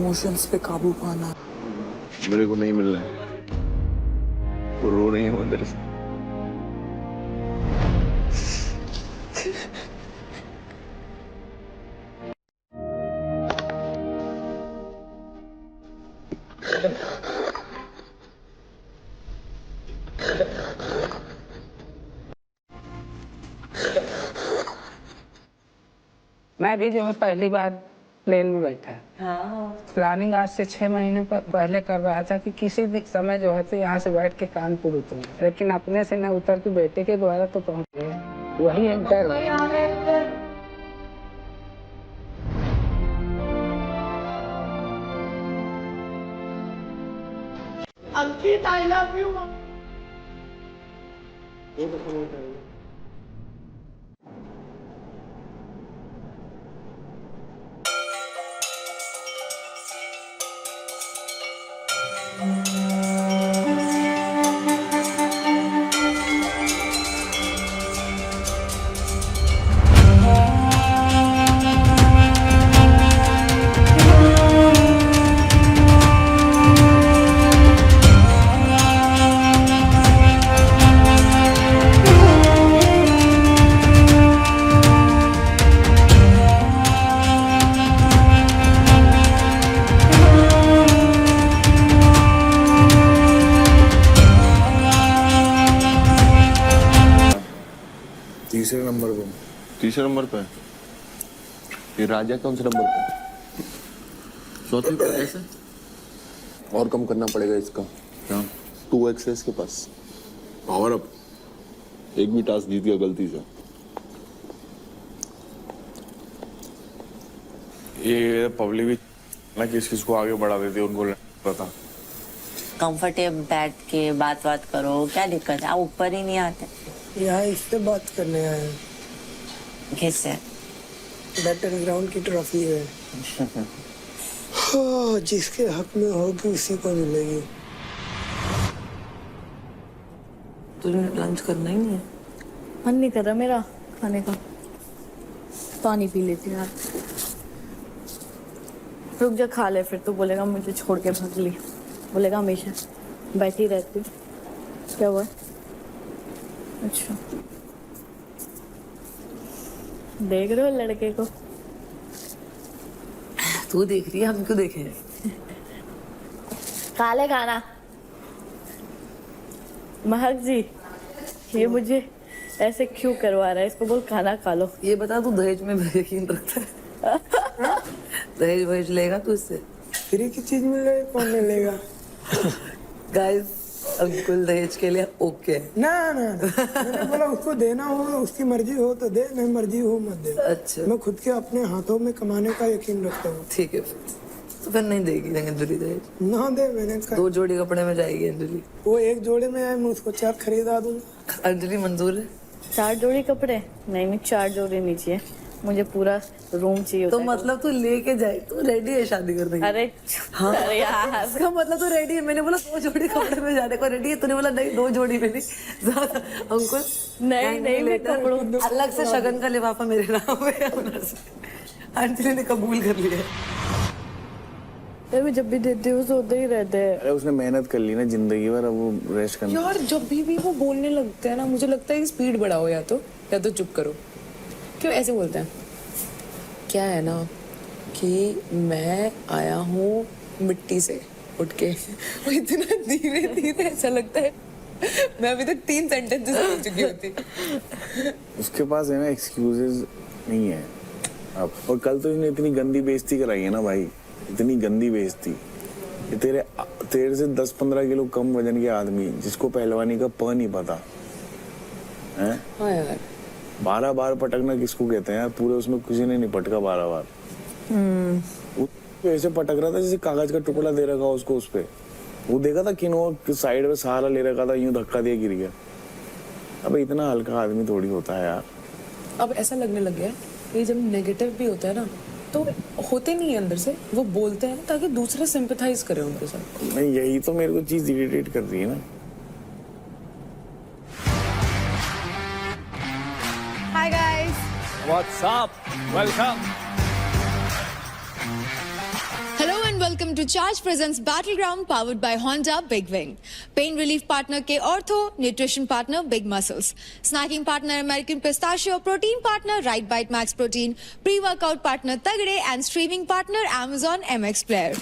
Emotions पे काबू पाना। मेरे को नहीं मिल रहा है, वो रो रही है अंदर से। मैं भी जो है पहली बार प्लेन में बैठा। हाँ। प्लानिंग आज से 6 महीने पहले कर रहा था कि किसी भी समय जो है तो यहाँ से बैठ के कानपुर उतरूँ, लेकिन अपने से न उतर के बेटे के द्वारा तो पहुँच गए। वही एक डर। अंकित आई लव यू। तीसरे नंबर पे ये राजा कौन से नंबर पे? चौथे पे ऐसे और कम करना पड़ेगा इसका। क्या 2x के पास पावर अप। एक भी टास्क जीत गया गलती से। ये पब्लिक भी ना किस किस को आगे बढ़ा देती है, उनको पता। कंफर्टेबल बैठ के बात करो, क्या दिक्कत है? आप ऊपर ही नहीं आते? यहाँ इससे बात करने आए हैं। किससे? बैटल ग्राउंड की ट्रॉफी है। हाँ, जिसके हक में होगी उसी को मिलेगी। तुझे लंच करना ही नहीं है? मन नहीं कर रहा मेरा खाने का। पानी पी लेती यार। रुक जा, खा ले, फिर तू बोलेगा मुझे छोड़ के भाग ली। बोलेगा हमेशा बैठी रहती। क्या हुआ? अच्छा, देख रहे हो लड़के को? तू देख रही है, हम क्यों देखें? खा ले खाना। महक जी, ये मुझे ऐसे क्यों करवा रहा है? इसको बोल खाना खा लो। ये बता, तू दहेज में यकीन रखता है? दहेज वहेज लेगा तू इससे? फ्री की चीज मिल रही है, कौन नहीं लेगा? गाइस, अंकुल दहेज के लिए ओके। ना मैंने बोला उसको देना हो, उसकी मर्जी हो तो दे, नहीं मर्जी हो मत दे। अच्छा, मैं खुद के अपने हाथों में कमाने का यकीन रखता हूँ। ठीक है, तो फिर नहीं देगी अंजलि दहेज? ना दे, मैंने कहा 2 जोड़ी कपड़े में जाएगी अंजलि। वो एक जोड़े में आए, मैं उसको 4 खरीदा दूंगा। अंजलि मंजूर है? 4 जोड़ी कपड़े? नहीं, 4 जोड़ी नहीं चाहिए मुझे, पूरा रूम चाहिए। तो मतलब तू लेके जाए, तू रेडी है शादी करने की? अरे हाँ, अरे यार, इसका मतलब तू रेडी है। मैंने बोला 2 जोड़ी कपड़े में जाने को रेडी है, तूने बोला नहीं 2 जोड़ी में नहीं। अंकुल नहीं मैं कपड़ों अलग से शगन का लिफाफा मेरे नाम है। अंजलि ने कबूल कर लिया। मैं जब भी देती हूँ सोते ही रहते हैं। अरे उसने मेहनत कर ली ना जिंदगी भर, अब वो रेस्ट करना। यार जब भी वो बोलने लगते हैं ना, मुझे लगता है कि स्पीड बढ़ाओ या तो चुप करो। क्यों ऐसे बोलते हैं? क्या है ना कि मैं आया हूँ मिट्टी से उठ के, वो इतना धीरे धीरे ऐसा लगता है मैं अभी तक 3 सेंटेंसेस बोल चुकी होती। उसके पास है ना एक्सक्यूजेस नहीं है अब। और कल तो इसने इतनी गंदी बेइज्जती कराई है ना भाई, इतनी गंदी बेइज्जती। तेरे से 10-15 किलो कम वजन के आदमी, जिसको पहलवानी का प नहीं पता है। हाँ यार, 12 बार पटकना किसको कहते हैं यार? पूरे उसमें किसी ने नहीं पटका 12 बार। वो ऐसे पटक रहा था जैसे कागज का टुकड़ा दे रखा उसको उस पे। वो देखा था किन्हों साइड में सहारा ले रखा था, यूं धक्का दिया गिर गया। अब इतना हल्का आदमी थोड़ी होता है यार। अब ऐसा लगने लग गया कि जब नेगेटिव भी होता है ना, तो होते नहीं है अंदर से, वो बोलते हैं ताकि दूसरे सिंपैथाइज करे उनके साथ। नहीं, यही तो मेरे को चीज इरिटेट कर रही है ना। Hi guys. What's up? Welcome. Hello and welcome welcome to Charge Presents Battleground powered by Honda Big Wing. Pain relief partner K Ortho, nutrition partner Big Muscles, snacking partner American Pistachio, protein partner Right Bite Max Protein, pre-workout partner Tagde and streaming partner Amazon MX Player.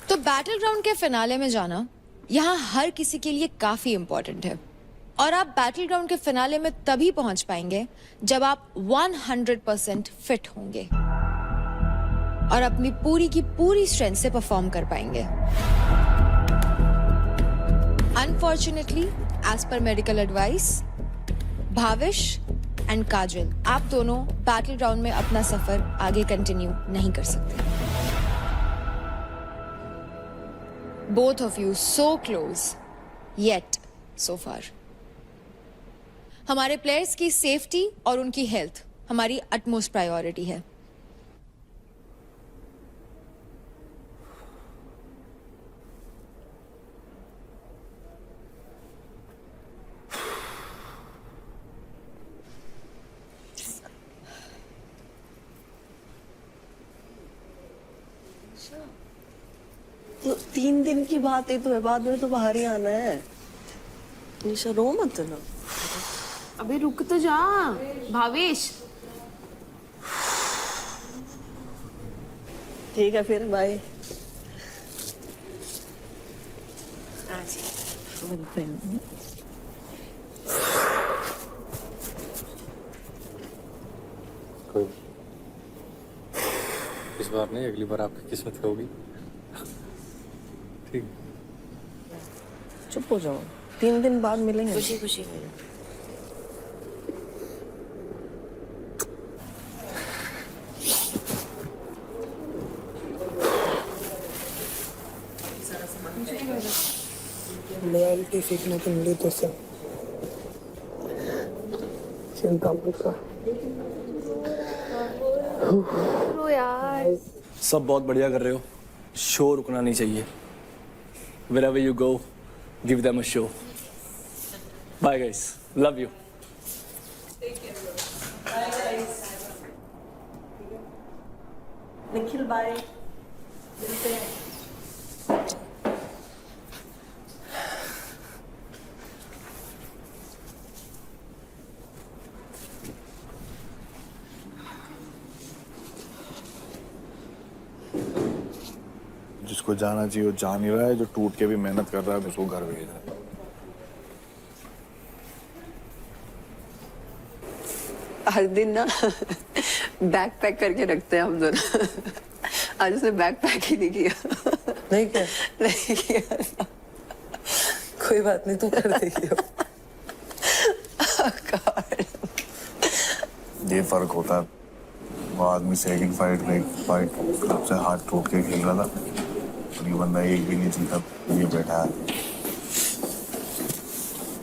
तो Battleground के finale में जाना यहाँ हर किसी के लिए काफी important है और आप बैटलग्राउंड के फिनाले में तभी पहुंच पाएंगे जब आप 100% फिट होंगे और अपनी पूरी की पूरी स्ट्रेंथ से परफॉर्म कर पाएंगे। Unfortunately as per medical advice Bhavish and Kajal आप दोनों बैटलग्राउंड में अपना सफर आगे कंटिन्यू नहीं कर सकते। Both of you so close, yet so far. हमारे प्लेयर्स की सेफ्टी और उनकी हेल्थ हमारी अटमोस्ट प्रायोरिटी है। तो 3 दिन की बात है तो बाद में तो बाहर ही आना है। निशा रो मत ना। अबे रुक तो जा भावेश। ठीक है फिर बाय। इस बार नहीं, अगली बार आपकी किस्मत होगी। ठीक, चुप हो जाओ, 3 दिन बाद मिलेंगे। खुशी खुशी लॉयल्टी सीखने को मिली तो सब चिंता मत कर। सब बहुत बढ़िया कर रहे हो, शो रुकना नहीं चाहिए। Wherever you go, give them a show. Bye guys, love you. Nikhil bye. जिसको जाना चाहिए वो जा नहीं रहा है, जो टूट के भी मेहनत कर रहा है उसको घर भेज रहा है। हर दिन ना बैग पैक करके रखते हैं हम दोनों। आज उसने बैग पैक ही नहीं किया। नहीं क्या? नहीं किया। कोई बात नहीं, तू कर देगी। ये फर्क होता है, वो आदमी सेकंड फाइट कब से हाथ टूट के खेल रहा था और ये बंदा एक भी नहीं जीता, ये बैठा है।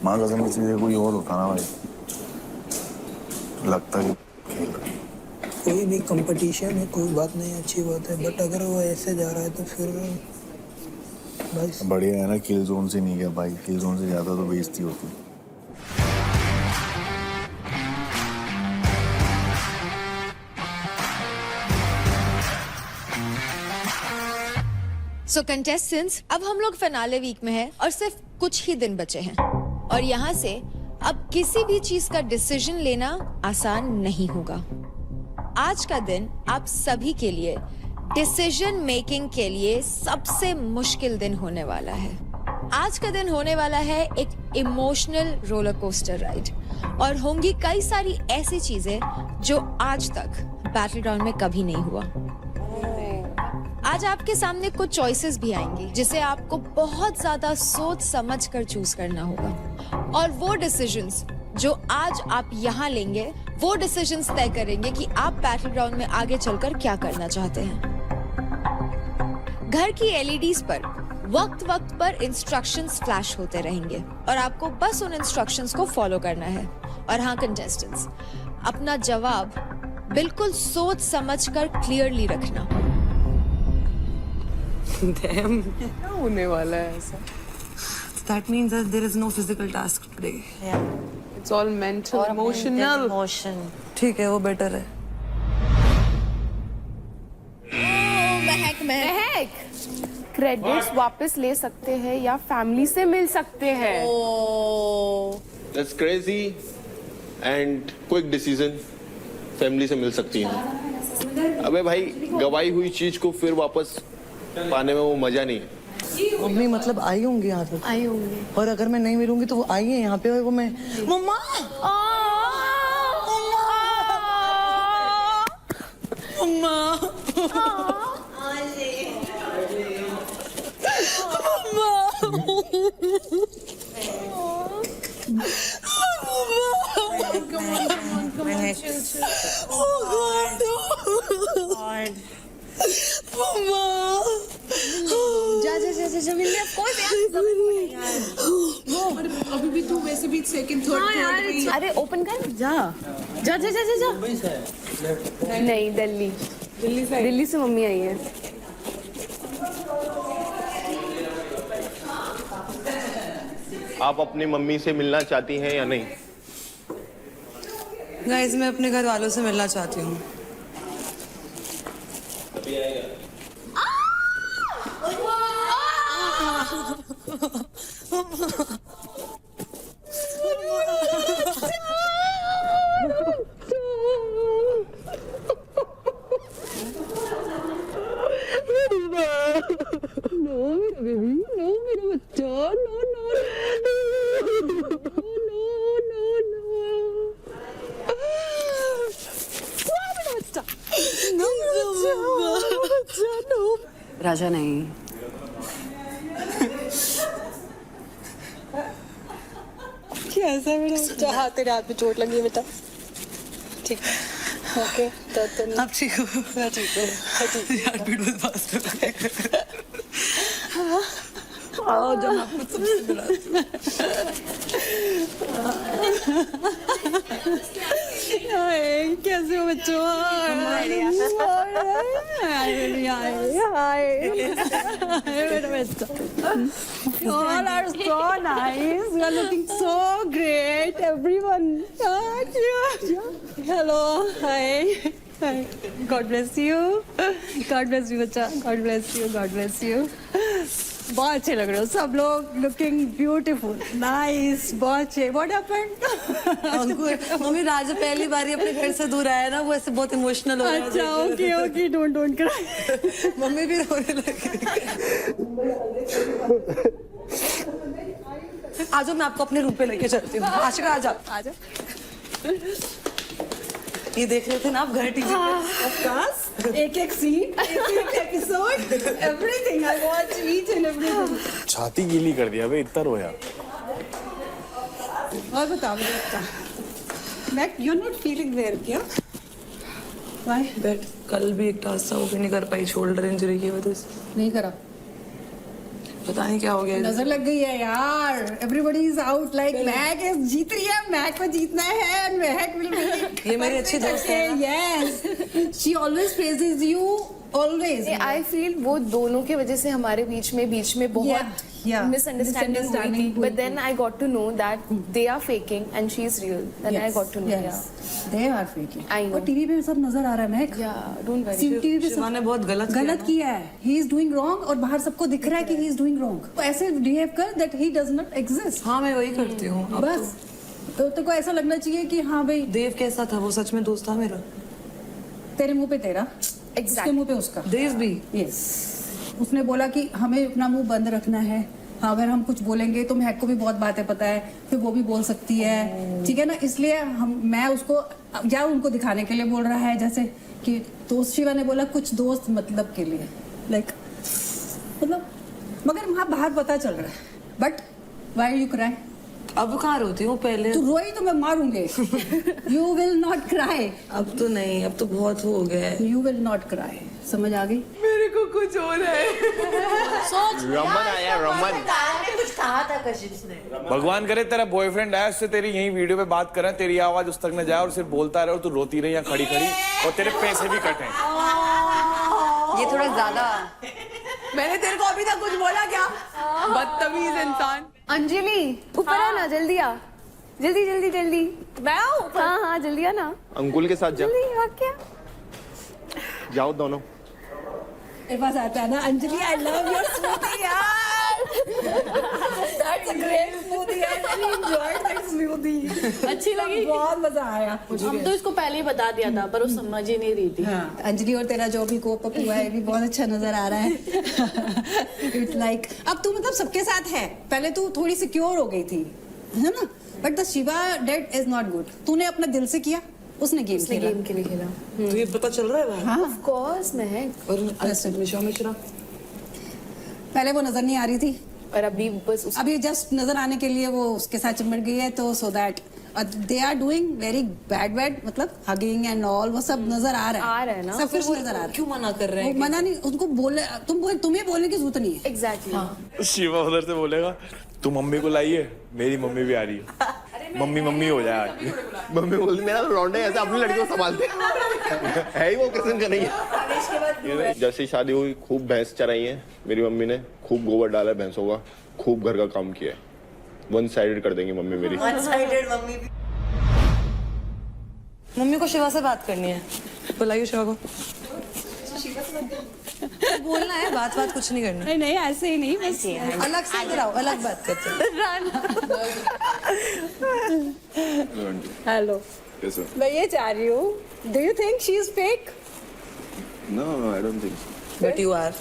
माँ कसम की चीजें कोई और होता ना भाई, लगता है खेल रहा है। कोई भी कंपटीशन है, कोई बात नहीं, अच्छी बात है, बट अगर वो ऐसे जा रहा है तो फिर भाई बढ़िया है ना, किल जोन से नहीं गया भाई, किल जोन से ज्यादा तो बेइज्जती होती। सो कंटेस्टेंट्स, अब हम लोग फिनाले वीक में हैं और सिर्फ कुछ ही दिन बचे हैं और यहाँ से अब किसी भी चीज का डिसीजन लेना आसान नहीं होगा। आज का दिन आप सभी के लिए डिसीजन मेकिंग के लिए सबसे मुश्किल दिन होने वाला है। आज का दिन होने वाला है एक इमोशनल रोलर कोस्टर राइड और होंगी कई सारी ऐसी चीजें जो आज तक बैटलग्राउंड में कभी नहीं हुआ। आज आपके सामने कुछ चॉइसेस भी आएंगी जिसे आपको बहुत ज्यादा सोच समझ कर चूज करना होगा और वो डिसीजंस जो आज आप यहाँ लेंगे वो डिसीजंस तय करेंगे कि आप बैटलग्राउंड में आगे चलकर क्या करना चाहते हैं। घर की एलईडीज पर वक्त वक्त पर इंस्ट्रक्शंस फ्लैश होते रहेंगे और आपको बस उन इंस्ट्रक्शंस को फॉलो करना है। और हाँ कंटेस्टेंट्स, अपना जवाब बिल्कुल सोच समझकर क्लियरली रखना। Damn. क्या होने वाला है ऐसा? That means that there is no physical task today. Yeah. It's all mental, emotional. Emotion. ठीक है, वो बेटर है। महक महक क्रेडिट्स वापस ले सकते हैं या फैमिली से मिल सकते हैं। That's crazy and quick decision. Family से मिल सकती है। अबे भाई, गवाई हुई चीज को फिर वापस पाने में वो मजा नहीं है। मम्मी मतलब आई होंगी यहाँ तक। आई होंगी। और अगर मैं नहीं मिलूंगी तो वो आई है यहाँ पे और वो मैं मम्मा जा मिलने ऑफ कोर्स यार। अभी भी तू वैसे भी सेकंड थर्ड अरे ओपन कर। जा जा जा जा जा, जा। नहीं, दिल्ली से मम्मी आई है। आप अपनी मम्मी से मिलना चाहती हैं या नहीं? गाइस, मैं अपने घर वालों से मिलना चाहती हूँ। राजा नहीं। कैसा मेरा बच्चा? हाँ, तेरे हाथ में चोट लगी है बेटा। ठीक है, ओके। तो आप ठीक हो? मैं ठीक हूँ। यार पीठ बहुत फास्ट है। आओ जब आपको सबसे बुलाती हूँ। कैसे हो बच्चों? You all are so nice. You are looking so great. Everyone. Hello. Hi. Hi. God bless you. God bless you, बच्चा. God bless you. God bless you. बहुत अच्छे लग रहे हो सब लोग। लुकिंग ब्यूटीफुल, नाइस, बहुत अच्छे। What happened? मम्मी, राजा पहली बार ही अपने घर से दूर आया ना, वो ऐसे बहुत इमोशनल हो रहा है। अच्छा, okay okay, don't cry. Mummy भी रोने लगी। आ जाओ, मैं आपको अपने रूम पे लेके चलती हूँ। आशिका, आ जाओ। ये देख रहे थे ना आप घर टीवी पे? एक सीन, एक episode, everything. I watch each and everything. छाती गीली कर दिया बे, इतना रोया। और बताओ बेटा, मैं यू नॉट फीलिंग वेयर क्या? व्हाई? बैठ, कल भी एक टास्क था, वो भी नहीं कर पाई शोल्डर इंजरी की वजह से। नहीं करा, पता नहीं क्या हो गया। नजर लग गई है यार। Everybody is out. लाइक महक जीत रही है, महक को जीतना है and महक will be। ये मेरी अच्छी दोस्त है। Yes, she always praises you, always। I feel वो दोनों की वजह से हमारे बीच में बहुत मिसअंडरस्टैंडिंग हुई थी। But then I got to know that they are faking and she is real. Then I got to know they are faking. I know. और टीवी पे सब नजर आ रहा है महक। या डोंट वरी। टीवी पे शिवा ने बहुत गलत किया है। ही इज डूइंग रॉन्ग और बाहर सबको दिख रहा है कि ही इज डूइंग रॉन्ग। तो ऐसे बिहेव कर that he does not exist. हाँ, मैं वही करती हूँ बस। तो को ऐसा लगना चाहिए कि हाँ भाई, देव कैसा था? वो सच में दोस्त था मेरा। तेरे मुंह पे तेरा, उसके मुंह पे उसका। देव भी यस। उसने बोला कि हमें अपना मुंह बंद रखना है। हाँ, अगर हम कुछ बोलेंगे तो महक को भी बहुत बातें पता है, फिर वो भी बोल सकती है। ठीक है ना? इसलिए मैं उसको या उनको दिखाने के लिए बोल रहा है, जैसे कि दोस्त। शिवा ने बोला कुछ दोस्त मतलब के लिए, लाइक मतलब, मगर वहाँ बाहर पता चल रहा है। But why you cry? अब कहाँ रोती हूँ? पहले तू रोई तो मैं मारूंगी। You will not cry. अब तो नहीं, अब तो बहुत हो गया है। You will not cry. समझ आ गई? मेरे को कुछ हो रहा है। रमन आया, रमन। कुछ कहा था कशिश ने। भगवान करे तेरा बॉयफ्रेंड आया, उससे तेरी यही वीडियो पे बात कर रहा है, तेरी आवाज उस तक न जाए और सिर्फ बोलता रहे और तू रोती रही यहाँ खड़ी खड़ी, और तेरे पैसे भी कटे। ये थोड़ा ज्यादा। मैंने तेरे को अभी तक कुछ बोला क्या? बदतमीज इंसान। अंजलि, ऊपर आ ना, जल्दी आ। जल्दी जल्दी जल्दी। मैं आऊँ? हाँ, जल्दी आ ना। अंकुल के साथ जा। जल्दी आ। क्या? जाओ दोनों। मेरे पास आता है ना, Anjali I love your smoothie यार, that's a great smoothie, I really enjoyed that smoothie, अच्छी लगी, बहुत मजा आया। हम तो इसको पहले ही बता दिया था पर वो समझ ही नहीं रही थी। हाँ, अंजलि और तेरा जो भी कोप अप हुआ है भी बहुत अच्छा नजर आ रहा है। इट्स लाइक अब तू मतलब सबके साथ है, पहले तू थोड़ी सिक्योर हो गई थी, है ना, but the Shiva date is not good. तूने अपना दिल से किया, उसने गेम खेला, गेम के लिए खेला। तो ये पता चल रहा है? हाँ ऑफ कोर्स मैं, और निशा मिश्रा पहले वो नजर नहीं आ रही थी और अभी बस अभी जस्ट नजर आने के लिए वो उसके साथ चिमट गई है, तो so that they are doing very bad मतलब हगिंग एंड ऑल, वो सब नजर आ रहा है ना, सब कुछ नजर आ रहा है। क्यों मना कर रहे हैं? मना नहीं, उनको बोले तुम्हें बोलने की जरूरत नहीं है। एग्जैक्टली। शिवा उधर से बोलेगा तू मम्मी को लाइए, मेरी मम्मी भी आ रही है, मम्मी हो जाए। मम्मी बोलती मेरा तो लौंडे ऐसे अपनी लड़कियों को संभालते है ही वो किस्म का नहीं है। जैसे शादी हुई खूब भैंस चराई है मेरी मम्मी ने, खूब गोबर डाला है भैंसों का, खूब घर का काम किया है। वन साइडेड कर देंगी मम्मी मेरी। वन साइडेड मम्मी भी। मम्मी को शिवा से बात करनी है, बुलाइए शिवा को। बोलना है, बात कुछ नहीं करना। नहीं ऐसे ही नहीं, बस अलग से इधर आओ, अलग बात करते हैं। हेलो, मैं ये चाह रही हूँ, do you think she is fake? No, I don't think so. But you are.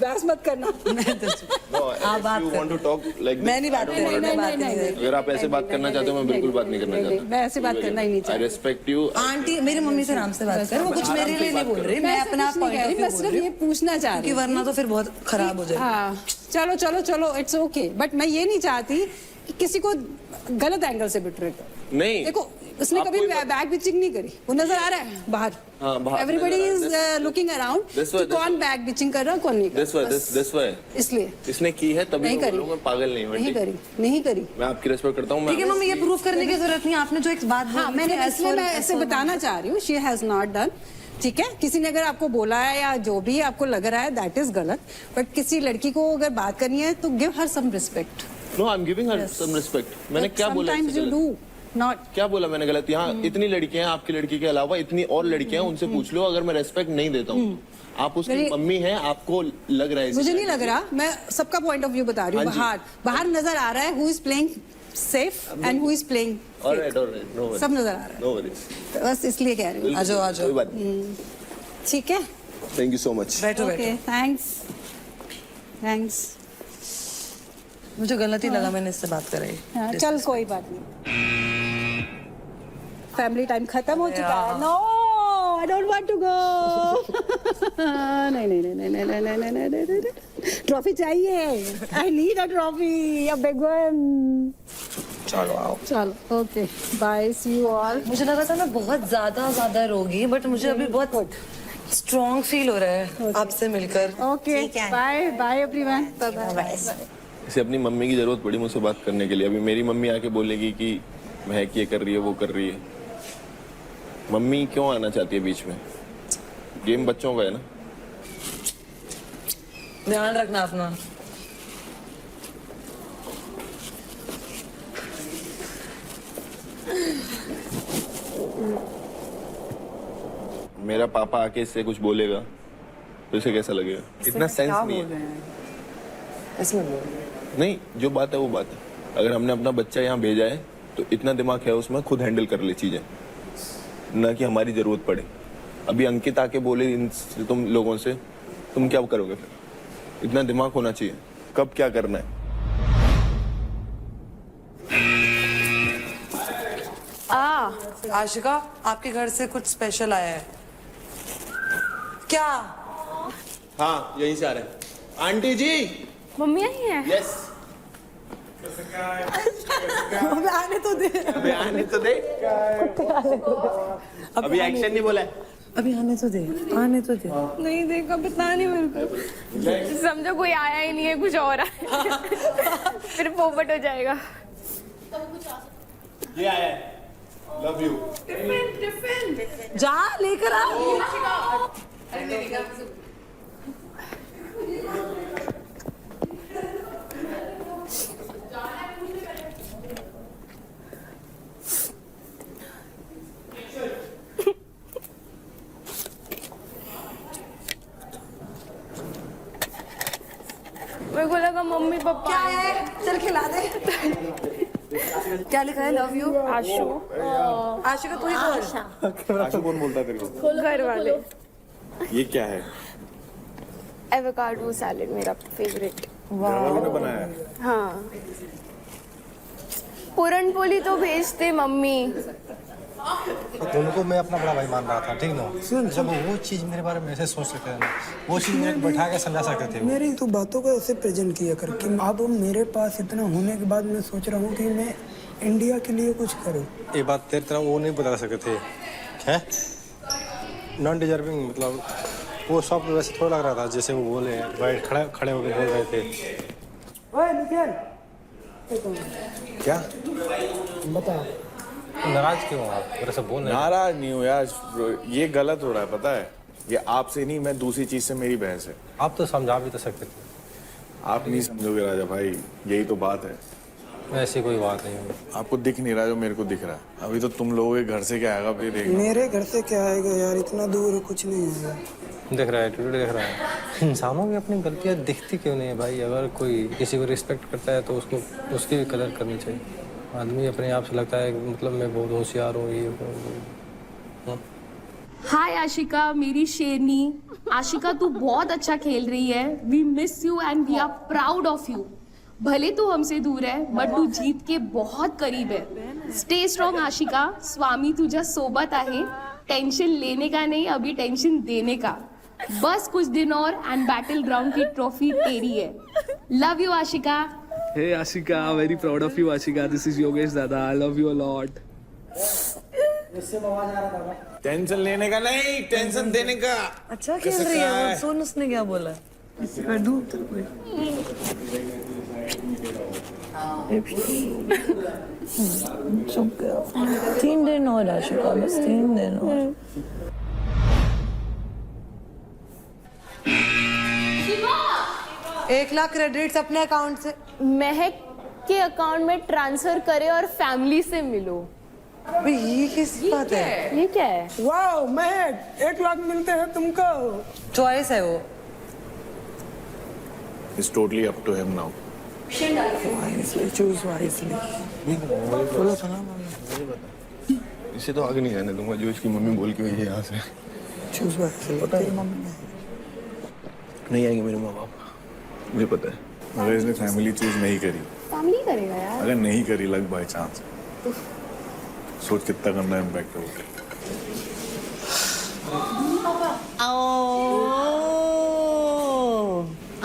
बहस मत करना। No, if you want to talk like this, मैं नहीं बात कर रही। नहीं, अगर आप ऐसे बात करना चाहते हो मैं बिल्कुल बात नहीं करना चाहता। मैं ऐसे बात करना ही नहीं I चाहती। respect you. आंटी मेरी मम्मी से आराम से बात कर, वो कुछ मेरे लिए नहीं बोल रही, मैं अपना पॉइंट मैं सिर्फ ये पूछना चाह रही कि हूँ, वरना तो फिर बहुत खराब हो जाएगा। हाँ चलो इट्स ओके, बट मैं ये नहीं चाहती कि किसी को गलत एंगल से बिट्रे कर। नहीं देखो उसने कभी बैग बिचिंग नहीं करी, वो नजर आ रहा है बाहर, बाहर एवरीबडी इज लुकिंग अराउंड कि कौन बैग बिचिंग कर रहा है कौन नहीं कर रहा। this way इसलिए इसने की है तभी नहीं मैं बोल रहा हूं, मैं पागल नहीं हूं। नहीं करी। मैं आपकी रिस्पेक्ट करता हूं। ठीक है मम्मी, ये प्रूफ करने की जरूरत नहीं, आपने जो एक बात हाँ मैंने इसलिए मैं ऐसे बताना चाह रही हूँ, शी हैज नॉट डन। ठीक है, किसी ने अगर आपको बोला है या जो भी आपको लग रहा है दैट इज गलत, बट किसी लड़की को अगर बात करनी है तो give her some respect. No, I am giving her some respect. मैंने क्या बोला? Sometimes you do not. क्या बोला मैंने गलत? यहाँ इतनी लड़कियां हैं, आपकी लड़की के अलावा इतनी और लड़कियां हैं, उनसे पूछ लो अगर मैं रेस्पेक्ट नहीं देता हूँ। आप उसकी मम्मी हैं, आपको लग रहा है? मुझे नहीं लग रहा, मैं सबका पॉइंट ऑफ व्यू बता रही हूँ। बाहर नजर आ रहा है who is playing safe and who is playing, alright no worries, सब नजर आ रहा है। नो वरीज, बस इसलिए कह रही हूँ। आ जाओ कोई बात नहीं। ठीक है, thank you so much. Okay thanks. मुझे गलत ही लगा मैंने इससे बात कराई। चल कोई बात नहीं, फैमिली टाइम खत्म हो चुका है। No I don't want to go. नहीं, ट्रॉफी चाहिए, I need a trophy, a big one. चलो आओ। चलो okay bye, see you all. मुझे लगा था मैं बहुत ज्यादा रोगी, बट मुझे अभी बहुत स्ट्रॉन्ग फील हो रहा है आपसे मिलकर। Okay bye everyone, bye. इसे अपनी मम्मी की जरूरत पड़ी मुझसे बात करने के लिए। अभी मेरी मम्मी आके बोलेगी कि महक ये कर रही है, वो कर रही है। मम्मी क्यों आना चाहती है बीच में? गेम बच्चों का है ना। ध्यान रखना अपना। मेरा पापा आके इससे कुछ बोलेगा तो इसे कैसा लगेगा? इतना सेंस नहीं है। नहीं, जो बात है वो बात है। अगर हमने अपना बच्चा यहाँ भेजा है तो इतना दिमाग है उसमें, खुद हैंडल कर ले चीजें, ना कि हमारी जरूरत पड़े। अभी अंकित आके बोले इन तुम लोगों से, तुम क्या करोगे फिर? इतना दिमाग होना चाहिए, कब क्या करना है। आशिका, आपके घर से कुछ स्पेशल आया है क्या? हाँ, यहीं से आ रहे हैं। आंटी जी, मम्मी आई है? यस। अबे आने तो दे। अभी एक्शन नहीं बोला है। अभी आने तो दे। नहीं देखा, पता नहीं मेरे को। समझो कोई आया ही नहीं है, कुछ और आया फिर पोपट हो जाएगा। ये आया है, लव यू। जा लेकर आ। मम्मी पापा क्या है? चल खिला दे। क्या लिखा है? लव यू आशु आशिका तू ही बोल। आशु कौन बोलता है तेरे को? घर वाले। ये क्या है? एवोकाडो सैलेड मेरा फेवरेट। घर वालों ने बनाया है? हाँ पूरन पोली तो भेजते मम्मी। उनको मैं अपना बड़ा भाई मान रहा था, ठीक ना? जब वो चीज मेरे बारे में ऐसे सोच सकते थे ना, वो चीज मेरे को बैठा के समझा सकते थे। मेरी तो बातों को ऐसे प्रेजेंट किया कर कि अब मेरे पास इतना होने के बाद मैं सोच रहा हूँ कि मैं इंडिया के लिए कुछ करूँ। ये बात तेरी तरह वो नहीं बता सकते थे, है नॉन डिजर्विंग, मतलब वो सब वैसे थोड़ा लग रहा था जैसे वो बोले भाई खड़े होकर बोल रहे थे। ओए निखिल, क्या बता। नाराज क्यों हो आप? मेरे से बोल रहे हैं। नाराज नहीं हूँ यार, ये गलत हो रहा है पता है। ये आपसे नहीं, मैं दूसरी चीज से मेरी बहस है। आप तो समझा भी तो सकते थे। आप नहीं समझोगे राजा भाई, यही तो बात है। ऐसी कोई बात नहीं है। आपको दिख नहीं रहा जो मेरे को दिख रहा है। अभी तो तुम लोगों के घर से क्या आएगा फिर देखना। मेरे घर से क्या आएगा यार, इतना दूर है, कुछ नहीं आएगा। दिख रहा है, एटीट्यूड दिख रहा है। इंसानों की अपनी गलतियाँ दिखती क्यों नहीं है भाई? अगर कोई किसी को रिस्पेक्ट करता है तो उसको उसकी भी कदर करनी चाहिए। आदमी अपने आप से लगता है मतलब मैं बहुत होशियार हूँ, ये हाय आशिका, मेरी शेरनी। आशिका तू बहुत अच्छा खेल रही है। We miss you and we are proud of you. भले तू हमसे दूर है बट तू जीत के बहुत करीब है। स्टे स्ट्रॉन्ग आशिका, स्वामी तुझ्या सोबत आहे। टेंशन लेने का नहीं, अभी टेंशन देने का। बस कुछ दिन और एंड बैटल ग्राउंड की ट्रॉफी तेरी है। Love you Ashika. Hey Ashika, very proud of you Ashika. This is Yogesh Dada. I love you a lot. Tension लेने का नहीं, टेंशन देने का। अच्छा खेल रही है वो, सुन उसने क्या बोला। चुप कर। 3 दिन और आशिका, बस 3 दिन और। एक लाख क्रेडिट्स अपने अकाउंट से महक के अकाउंट में ट्रांसफर करे और फैमिली से मिलो। ये किस बात है? ये क्या है? वाह महक, 1 लाख मिलते हैं तुमको। चॉइस है वो। It's totally up to him now. Choose wisely. बोलो सना इसे तो आगे नहीं जाने दूंगा जो इसकी मम्मी बोल के गई है यहाँ से। Choose wisely. तेरी मम्मी नहीं आएंगे मेरे माँ बाप, मुझे पता है। अगर इसने फैमिली चूज नहीं करी, फैमिली करेगा यार। अगर नहीं करी लग बाय चांस, सोच कितना करना इम्पैक्ट होगा।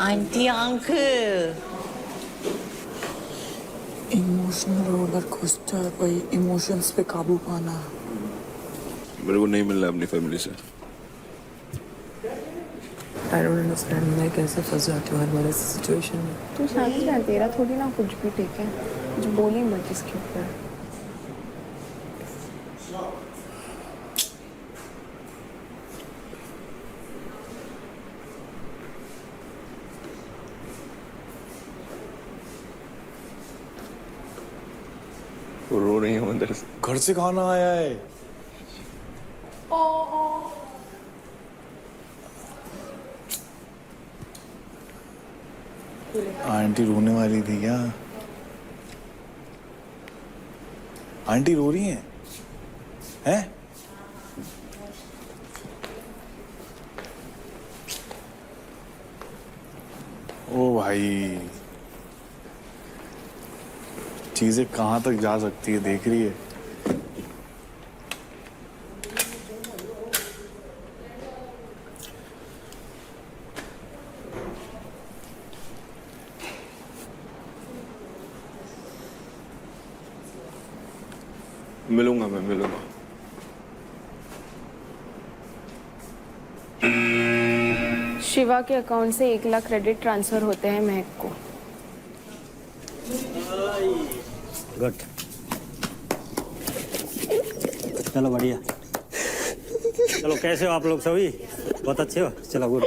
Aunty uncle emotional roller coaster भाई, इमोशंस पे काबू पाना। मेरे को नहीं मिल रहा अपनी फैमिली से। आई डोंट अंडरस्टैंड, मैं कैसे फंस जाती हूँ हर बार ऐसी सिचुएशन में। तू समझ जा, तेरा थोड़ी ना कुछ भी, ठीक है? कुछ बोली मत इसके ऊपर। वो रो रही है अंदर से। घर से खाना आया है। आंटी रोने वाली थी क्या? आंटी रो रही हैं? हैं? ओ भाई, चीजें कहाँ तक जा सकती है देख रही है। मिलूंगा, मैं मिलूंगा। शिवा के अकाउंट से 1 लाख क्रेडिट ट्रांसफर होते हैं महक को। गुड, चलो बढ़िया। चलो कैसे हो आप लोग सभी? बहुत अच्छे हो? चलो गुड,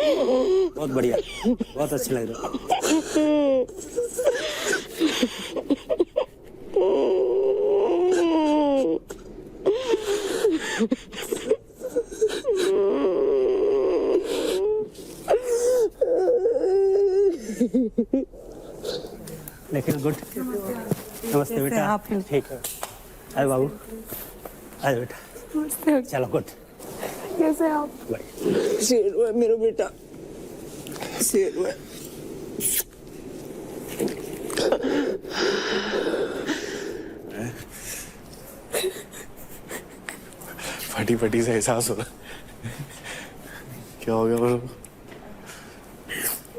बहुत बढ़िया, बहुत अच्छे लग रहे हो। निखिल गुड। नमस्ते बेटा। ठीक है। अरे बाबू अरे बेटा चलो गुड। कैसे आप? शेर हुआ मेरा बेटा, शेर हुआ। फटी फटी से एहसास हो रहा। क्या हो गया बोलो?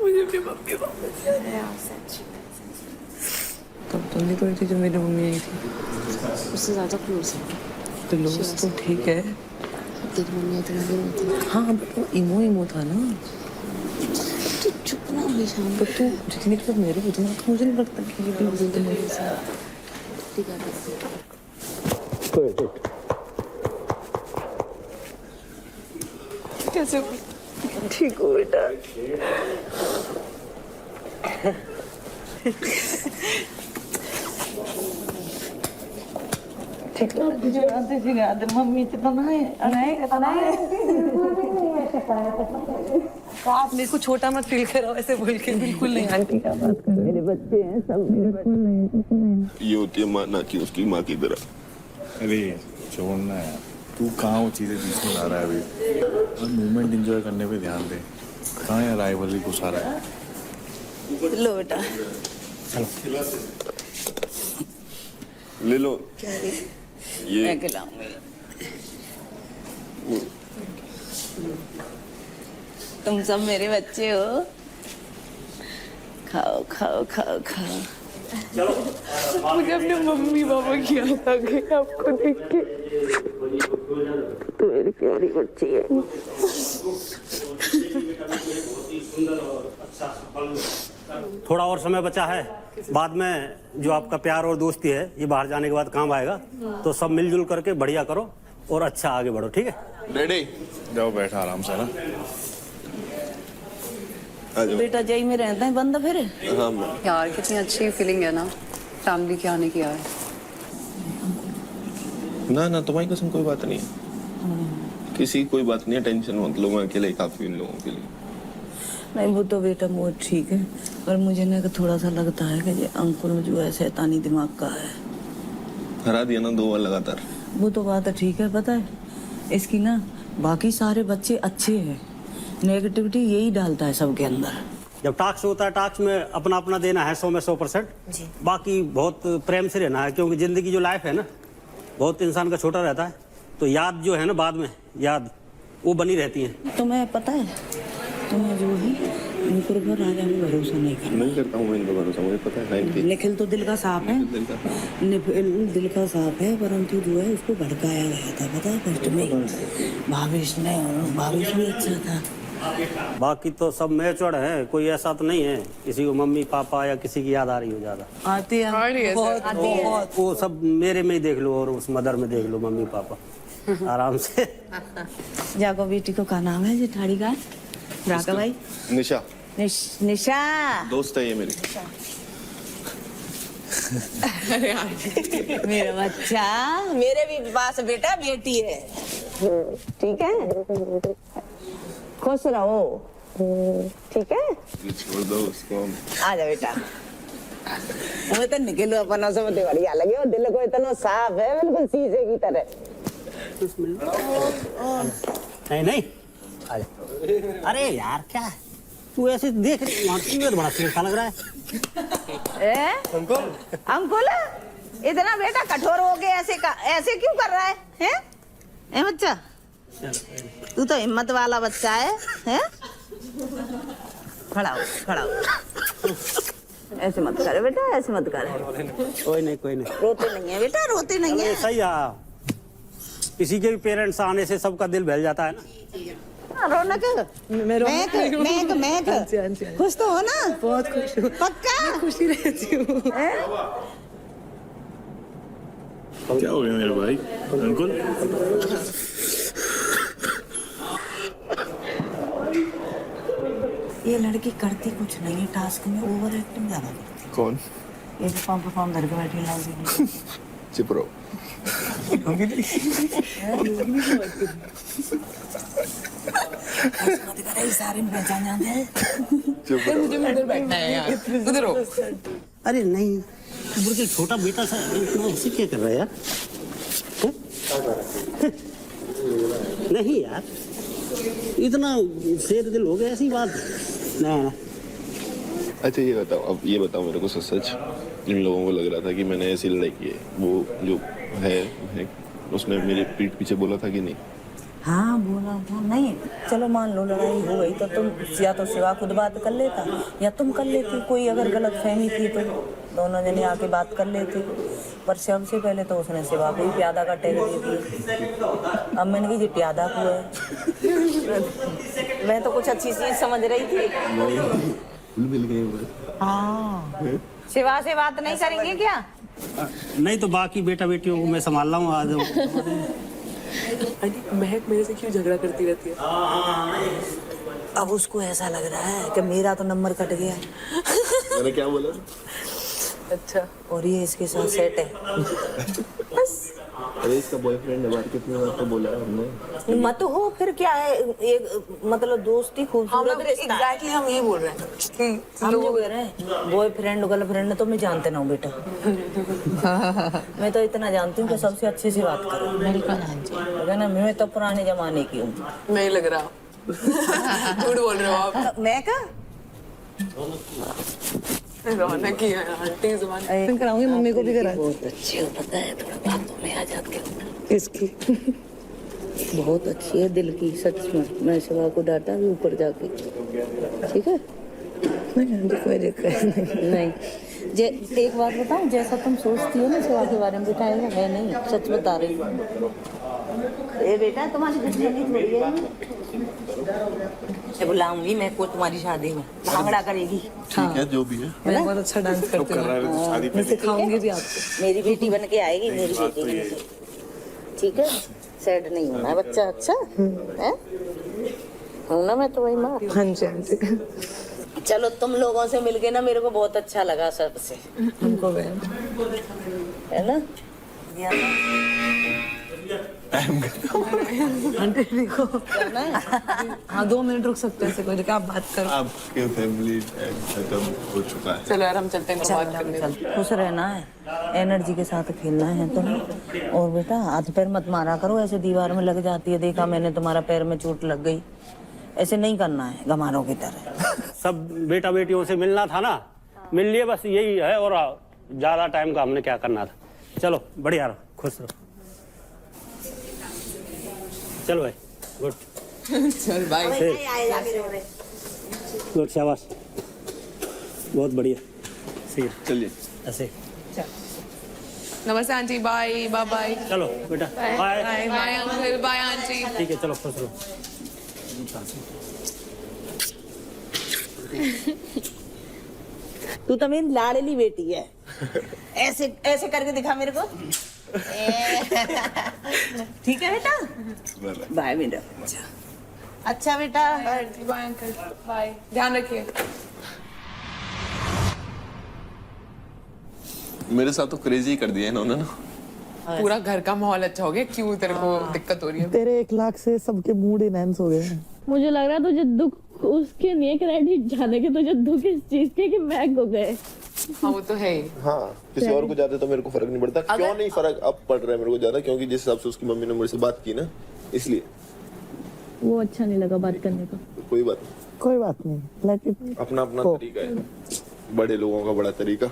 मुझे अपनी मम्मी वापस तब तुम नहीं कोई थी जो मेरी मम्मी आई थी, उससे ज्यादा क्लोज है। क्लोज तो ठीक है, तेरी मम्मी तुम्हारी नहीं थी। हाँ बट वो इमो था ना। तू चुप ना हो शाम। तो तू जितनी बार मेरे को उतना मुझे नहीं लगता कि ये भी बोलते मेरे साथ। ठीक है कैसे ठीक हो बेटा? ठीक है मम्मी आप मेरे को छोटा मत फील कराओ ऐसे बोल के। बिल्कुल नहीं आंटी, क्या बात कर मेरे बच्चे हैं सब, मेरे बच्चे नहीं। ये होती है माँ ना कि उसकी माँ की तरह। अरे छोड़ना यार, तू कहाँ वो चीजें बीच में ला रहा है अभी? और मूवमेंट एंजॉय करने पे ध्यान दे। कहाँ यार राइवलरी घुसा रहा है? लो बेटा चलो ले लो। क्या रे? ये मैं खिलाऊंगी। तुम सब मेरे बच्चे हो, खाओ खाओ खाओ खाओ। मुझे अपने मम्मी पापा की याद आ गई आपको देख के। तू मेरी प्यारी बच्ची है। थोड़ा और समय बचा है, बाद में जो आपका प्यार और दोस्ती है ये बाहर जाने के बाद काम आएगा। तो सब मिलजुल करके बढ़िया करो और अच्छा आगे बढ़ो, ठीक है? रेडी? जाओ बैठा आराम से ना। बेटा जय में रहता है बंदा फिर। हाँ यार कितनी अच्छी फीलिंग है ना फैमिली के आने की। यार ना ना तुम्हारी कसम कोई बात नहीं है, किसी कोई बात नहीं है, टेंशन मत लो, मैं अकेले काफी इन लोगों के लिए। नहीं वो तो बेटा वो ठीक है, पर मुझे ना थोड़ा सा लगता है कि ये अंकुर जो है शैतानी दिमाग का है। हरा दिया ना 2 बार लगातार। वो तो बात है ठीक है, पता है इसकी ना बाकी सारे बच्चे अच्छे हैं, नेगेटिविटी यही डालता है सबके अंदर। जब टास्क होता है टास्क में अपना अपना देना है 100 में 100%। बाकी बहुत प्रेम से रहना है, क्योंकि जिंदगी जो लाइफ है ना बहुत इंसान का छोटा रहता है, तो याद जो है ना बाद में याद वो बनी रहती है। तुम्हें पता है तुम्हें जो है अंकुर पर राजा में भरोसा नहीं करना। नहीं करता हूँ मैं इन पर भरोसा, मुझे पता है। निखिल तो दिल का साफ है, दिल का साफ है, परंतु जो है उसको भड़काया गया था पता है फर्स्ट में। भावेश ने, भावेश भी अच्छा था। बाकी तो सब मैच्योर्ड है, कोई ऐसा तो नहीं है किसी को मम्मी पापा या किसी की याद आ रही हो ज्यादा। आती है बहुत। वो सब मेरे में ही देख लो और उस मदर में देख लो मम्मी पापा आराम से। जागो बेटी को क्या नाम है जेठाड़ी का? राका भाई? निशा। निशा दोस्त है ये मेरी। मेरा बच्चा, मेरे भी पास बेटा बेटी है, ठीक है? खुश रहो, ठीक है? छोड़ दो उसको। आ जा बेटा। वो तो निकलो अपना सब बढ़िया लगे, दिल को इतना साफ है बिल्कुल शीशे की तरह। नहीं नहीं आ जा। अरे यार क्या है तू ऐसे देख रही है, बड़ा सीरियस लग रहा है। अंकुल इतना बेटा कठोर हो गए, ऐसे क्यों कर रहा है? हैं बच्चा तू तो हिम्मत वाला बच्चा है? खड़ा हो। ऐसे मत कर बेटा, ऐसे मत कर। कोई नहीं रोते नहीं है बेटा, रोते नहीं है। सही है, किसी के भी पेरेंट्स आने से सबका दिल बहल जाता है ना। रौनक मैं खुश तो हो ना? बहुत खुश हूँ, पक्का खुशी रहती हूँ। क्या हो गया मेरे भाई? अंकुल ये लड़की करती कुछ नहीं है टास्क में, ओवर एक्टिंग ज्यादा करती। कौन? ये जो पाम धर के बैठी लाऊंगी। चुप रहो। सारे में पहचान जाते हैं। चुप रहो। मुझे उधर बैठना है यार, उधर हो। अरे नहीं, बिल्कुल छोटा बेटा सा इतना ऐसे क्या कर रहा है यार? नहीं यार, इतना शेर दिल हो गया ऐसी बात ना। अच्छा ये बताओ, अब ये बताओ मेरे को सच सच, इन लोगों को लग रहा था कि मैंने ऐसी लड़ाई की है, वो जो है उसने मेरे पीठ पीछे बोला था कि नहीं? हाँ बोला था। नहीं चलो मान लो लड़ाई हो गई तो तुम या तो शिवा खुद बात कर लेता या तुम कर लेती, कोई अगर गलत फहमी थी तो दोनों जने आके बात कर लेते। पर सबसे पहले तो उसने शिवा को ही प्यादा का टैग दे दिया। अब मैंने कहा ये प्यादा को है। मैं तो कुछ अच्छी चीज समझ रही थी। मिल गए। हाँ शिवा से बात नहीं करेंगे क्या? नहीं तो बाकी बेटा बेटियों को मैं संभाल रहा हूँ आज। महक मेरे से क्यों झगड़ा करती रहती है? अब उसको ऐसा लग रहा है कि मेरा तो नंबर कट गया। मैंने क्या बोला? अच्छा और ये इसके साथ सेट है। अरे इसका बॉयफ्रेंड है, बार कितने बार तो बोला है हमने। मत हो फिर क्या है, एक मतलब दोस्ती खूबसूरत रिश्ता। एग्जैक्टली हम यही बोल रहे हैं कि हम जो कह रहे हैं बॉयफ्रेंड गर्लफ्रेंड तो मैं जानते ना हूँ बेटा। मैं तो इतना जानती हूँ कि सबसे अच्छे से बात करो। बिल्कुल ना, मैं तो पुराने जमाने की हूँ। नहीं लग रहा। झूठ बोल रहे हो आप। मैं क्या रौनक की है आंटी ज़बान कराऊंगी, मम्मी को भी करा। बहुत अच्छी हो, पता है थोड़ा बातों में आ जाती हूँ। इसकी बहुत अच्छी है दिल की, सच में। मैं शिवा को डांटा भी ऊपर जाके, ठीक है? नहीं कोई दिक्कत नहीं। एक बात बताऊं, जैसा तुम सोचती हो ना शिवा के बारे में, बेटा है नहीं, सच बता रही हूँ। ये बेटा तुम्हारी दुश्मनी थोड़ी है। बुलाऊंगी मैं को तुम्हारी शादी में, भांगड़ा करेगी। ठीक है जो भी है। मैं बहुत अच्छा डांस करती हूँ, मैं सिखाऊंगी भी आपको। मेरी बेटी बन के आएगी, मेरी बेटी बन के, ठीक है? सैड नहीं होना है बच्चा। अच्छा है हूँ ना मैं तो वही माँ। हाँ जी हाँ जी। चलो तुम लोगों से मिलके ना मेरे को बहुत अच्छा लगा सबसे। हमको है ना? आंटी देखो हाँ 2 मिनट रुक सकते हैं, कोई आप बात करो। आपके फैमिली खत्म हो चुका है। चलो यार हम चलते हैं बात करने। खुश रहना है, एनर्जी के साथ खेलना है तुम्हें। और बेटा हाथ पैर मत मारा करो, ऐसे दीवार में लग जाती है। देखा मैंने तुम्हारा पैर में चोट लग गई, ऐसे नहीं करना है गमारों की तरह। सब बेटा बेटियों से मिलना था ना, मिल लिए बस यही है। और ज्यादा टाइम का हमने क्या करना था। चलो बढ़िया रहो, खुश रहो। चलो भाई गुड। चल बाय। गुड शाबाश, बहुत बढ़िया। सही चलिए ऐसे। नमस्ते आंटी, बाय बाय बाय। चलो बेटा bye bye bye uncle, bye aunty. ठीक है चलो खुश रहो। तू तो मेरी लाडली बेटी है। ऐसे ऐसे करके दिखा मेरे को। ठीक है बेटा, बाय बेटा। अच्छा बेटा, बाय अंकल, बाय, ध्यान रखिए। मेरे साथ तो क्रेजी ही कर दिया इन्होंने ना। पूरा घर का माहौल अच्छा हो गया। क्यों तेरे को दिक्कत हो रही है? तेरे 1 लाख से सबके मूड इनहैंस हो गए हैं। मुझे लग रहा है तुझे दुख उसके नहीं क्रेडिट जाने के, तुझे दुख इस चीज के कि महक हो गए। हाँ वो तो है ही। हाँ किसी और को ज्यादा तो मेरे को फर्क नहीं पड़ता। क्यों नहीं फर्क अब पड़ रहा है मेरे को ज्यादा, क्योंकि जिस हिसाब से उसकी मम्मी ने मेरे से बात की ना, इसलिए वो अच्छा नहीं लगा बात करने का। कोई बात नहीं, लेट इट। अपना अपना तरीका है, बड़े लोगों का बड़ा तरीका।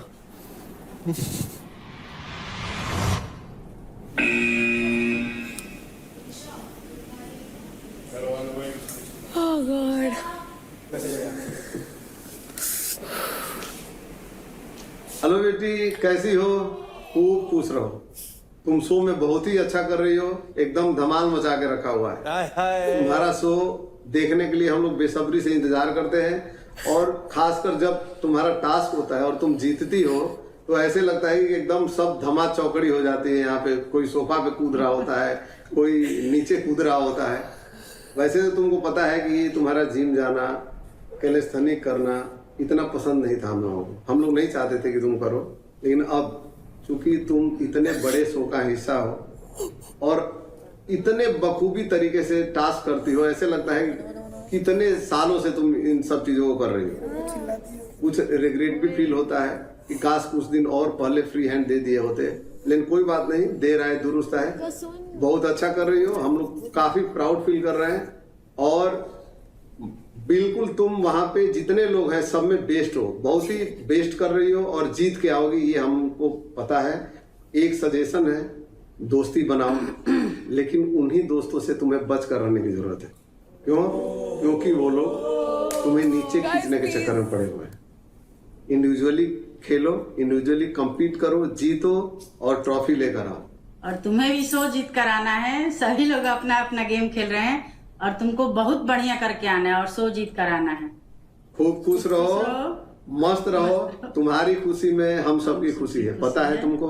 Oh God. हेलो बेटी, कैसी हो? खूब खुश रहो। तुम शो में बहुत ही अच्छा कर रही हो, एकदम धमाल मचा के रखा हुआ है। तुम्हारा शो देखने के लिए हम लोग बेसब्री से इंतजार करते हैं। और खासकर जब तुम्हारा टास्क होता है और तुम जीतती हो तो ऐसे लगता है कि एकदम सब धमा चौकड़ी हो जाती है। यहाँ पे कोई सोफा पे कूद रहा होता है, कोई नीचे कूद रहा होता है। वैसे तो तुमको पता है कि तुम्हारा जिम जाना, कैलिस्थेनिक करना इतना पसंद नहीं था हम लोगों को। हम लोग नहीं चाहते थे कि तुम करो, लेकिन अब चूंकि तुम इतने बड़े शो का हिस्सा हो और इतने बखूबी तरीके से टास्क करती हो, ऐसे लगता है कितने सालों से तुम इन सब चीजों को कर रही हो। कुछ रिग्रेट भी फील होता है कि काश कुछ दिन और पहले फ्री हैंड दे दिए होते, लेकिन कोई बात नहीं, देर आए दुरुस्त आए। बहुत अच्छा कर रही हो, हम लोग काफी प्राउड फील कर रहे हैं। और बिल्कुल तुम वहां पे जितने लोग हैं सब में बेस्ट हो, बहुत ही बेस्ट कर रही हो और जीत के आओगी, ये हमको पता है। एक सजेशन है, दोस्ती बनाओ, लेकिन उन्हीं दोस्तों से तुम्हें बच कर रहने की जरूरत है। क्यों? क्योंकि वो लोग तुम्हें नीचे खींचने के चक्कर में पड़े हुए हैं। इंडिविजुअली खेलो, इंडिविजुअली compete करो, जीतो और ट्रॉफी लेकर आओ। और तुम्हें भी शो जीत कर आना है। सभी लोग अपना अपना गेम खेल रहे हैं और तुमको बहुत बढ़िया करके आना है और शो जीत कर आना है। खूब खुश रहो, मस्त रहो, तुम्हारी खुशी में हम सबकी खुशी है, पता है तुमको।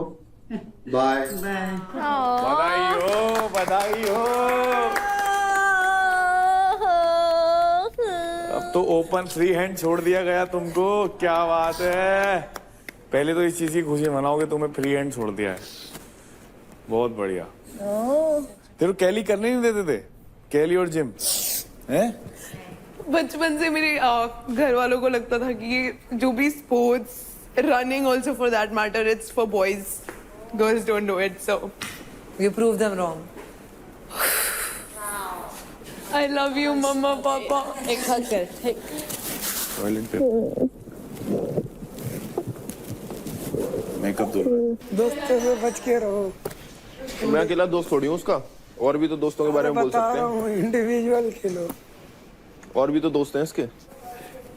Bye bye. बधाई हो, बधाई हो। अब तो ओपन फ्री हैंड छोड़ दिया गया तुमको, क्या बात है। पहले तो इस चीज की खुशी मनाओगे, तुम्हें फ्री हैंड छोड़ दिया है, बहुत बढ़िया। तेरे को कैली करने नहीं देते थे, कैली और जिम हैं? बचपन से मेरे घर वालों को लगता था कि ये जो भी sports, running also for that matter, it's for boys, girls don't do it, so you prove them wrong. I love you mama papa. एक हग कर, ठीक। टॉयलेट पे मेकअप दो। दोस्तों से बच के रहो। मैं अकेला दोस्त थोड़ी हूँ उसका, और भी तो दोस्तों के बारे में बोल सकते हैं। इंडिविजुअल खेलो। और भी तो दोस्त हैं इसके।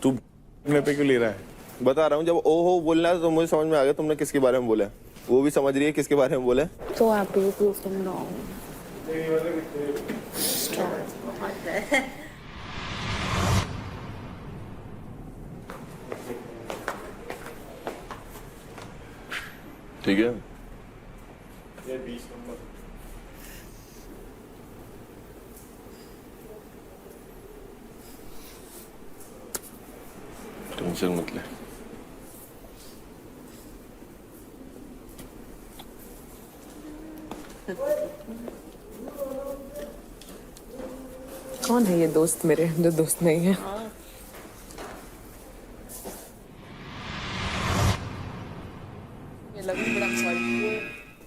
तू में पे क्यों ले रहा है? बता रहा हूँ, जब ओ हो बोलना है तो मुझे समझ में आ गया तुमने किसके बारे में बोला है। वो भी समझ रही है किसके बारे में बोला है। So happy to prove them wrong. ठीक है। टेंशन मत ले। कौन है ये दोस्त मेरे जो दोस्त नहीं है?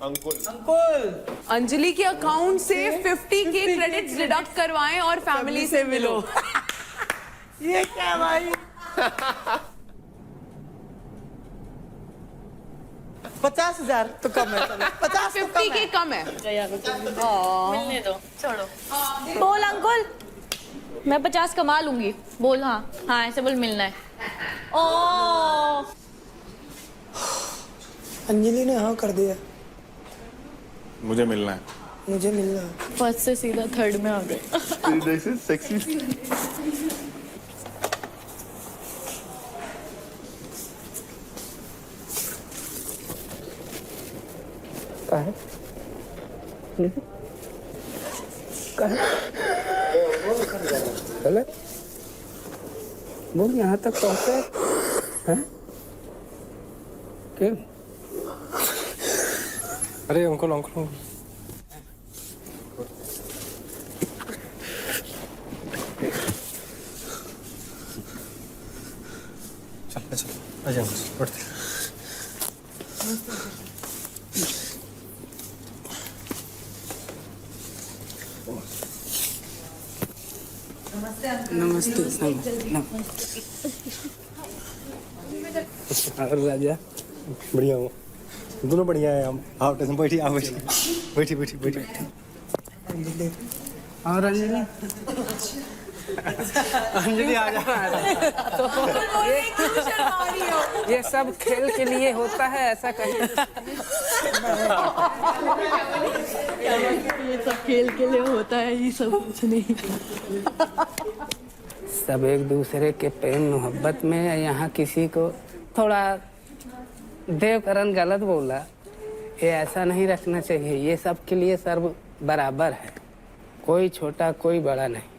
अंकुल अंजलि के अकाउंट से 50K क्रेडिट्स डिडक्ट करवाएं और फैमिली से मिलो। ये क्या भाई? 50,000 तो कम है। 50K कम है। मिलने दो, छोड़ो। बोल अंकुल, मैं 50 कमा लूंगी। बोल हाँ, हाँ ऐसे बोल, मिलना है। ओ अंजलि ने हाँ कर दिया। मुझे मिलना है। मुझे मिलना है। फर्स्ट से सीधा थर्ड में आ गए। सेक्सी। बोल यहाँ तक पहुँचे हैं? क्यों? अरे अंकल अंकल चल चल आ जाओ बढ़ते। नमस्ते। और राजा बढ़िया हो, दोनों बढ़िया है। हम आप टेंशन बैठी, आप बैठी बैठी बैठी बैठी। और अंजलि अंजलि आ जा। ये सब खेल के लिए होता है, ऐसा कहीं। ये सब खेल के लिए होता है, ये सब कुछ नहीं। सब एक दूसरे के प्रेम मोहब्बत में है। यहाँ किसी को थोड़ा देवकरण गलत बोला, ये ऐसा नहीं रखना चाहिए। ये सब के लिए सर्व बराबर है, कोई छोटा कोई बड़ा नहीं।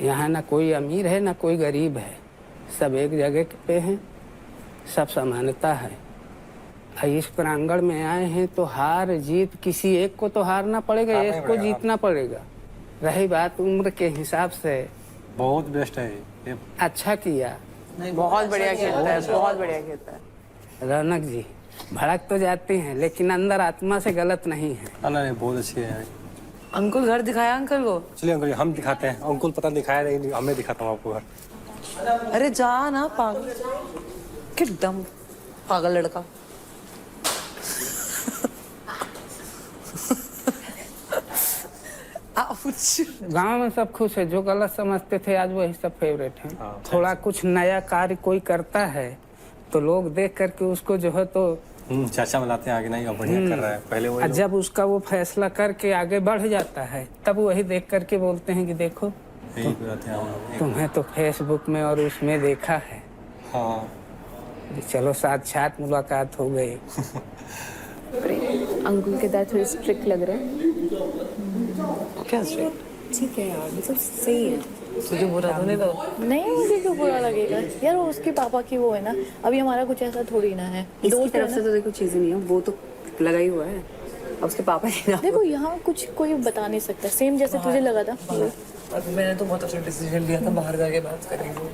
यहाँ ना कोई अमीर है ना कोई गरीब है, सब एक जगह पे हैं, सब समानता है। इस प्रांगण में आए हैं तो हार जीत किसी एक को तो हारना पड़ेगा, एक को जीतना पड़ेगा। रही बात उम्र के हिसाब से, बहुत बेस्ट है ये। अच्छा किया। बहुत बढ़िया खेलता है, बहुत बढ़िया खेलता है। रौनक जी भड़क तो जाती हैं लेकिन अंदर आत्मा से गलत नहीं है। नहीं बहुत अच्छी है। अंकुल घर दिखाया अंकल को? चलिए अंकल हम दिखाते हैं। अंकुल पता दिखाया नहीं, हमें दिखाता हूँ आपको घर। अरे जा ना पागल, किड्डम पागल लड़का। गांव में सब खुश है, जो गलत समझते थे आज वही सब फेवरेट हैं। थोड़ा कुछ नया कार्य कोई करता है तो लोग देख करके उसको जो है तो चाचा मिलाते हैं आगे, नहीं बढ़िया कर रहा है। पहले वो जब उसका वो फैसला करके आगे बढ़ जाता है तब वही देख करके बोलते हैं कि देखो तुम्हें तो फेसबुक में और उसमें देखा है। हाँ चलो साक्षात मुलाकात हो गई। अंकुल के दांत थोड़े स्ट्रिक्ट लग रहे हैं। क्या स्ट्रिक्ट? ठीक है यार, मतलब सही है। तुझे बुरा तो नहीं लगा? नहीं मुझे क्यों बुरा लगेगा यार, वो उसके पापा की वो है ना, अभी हमारा कुछ ऐसा थोड़ी ना है। इसकी तरफ से तो देखो चीजें नहीं है, वो तो लगा ही हुआ है। अब उसके पापा ही ना देखो यहाँ कुछ कोई बता नहीं सकता, सेम जैसे तुझे लगा था। मैंने तो बहुत अच्छा डिसीजन लिया था, बाहर जाके बात करेंगे।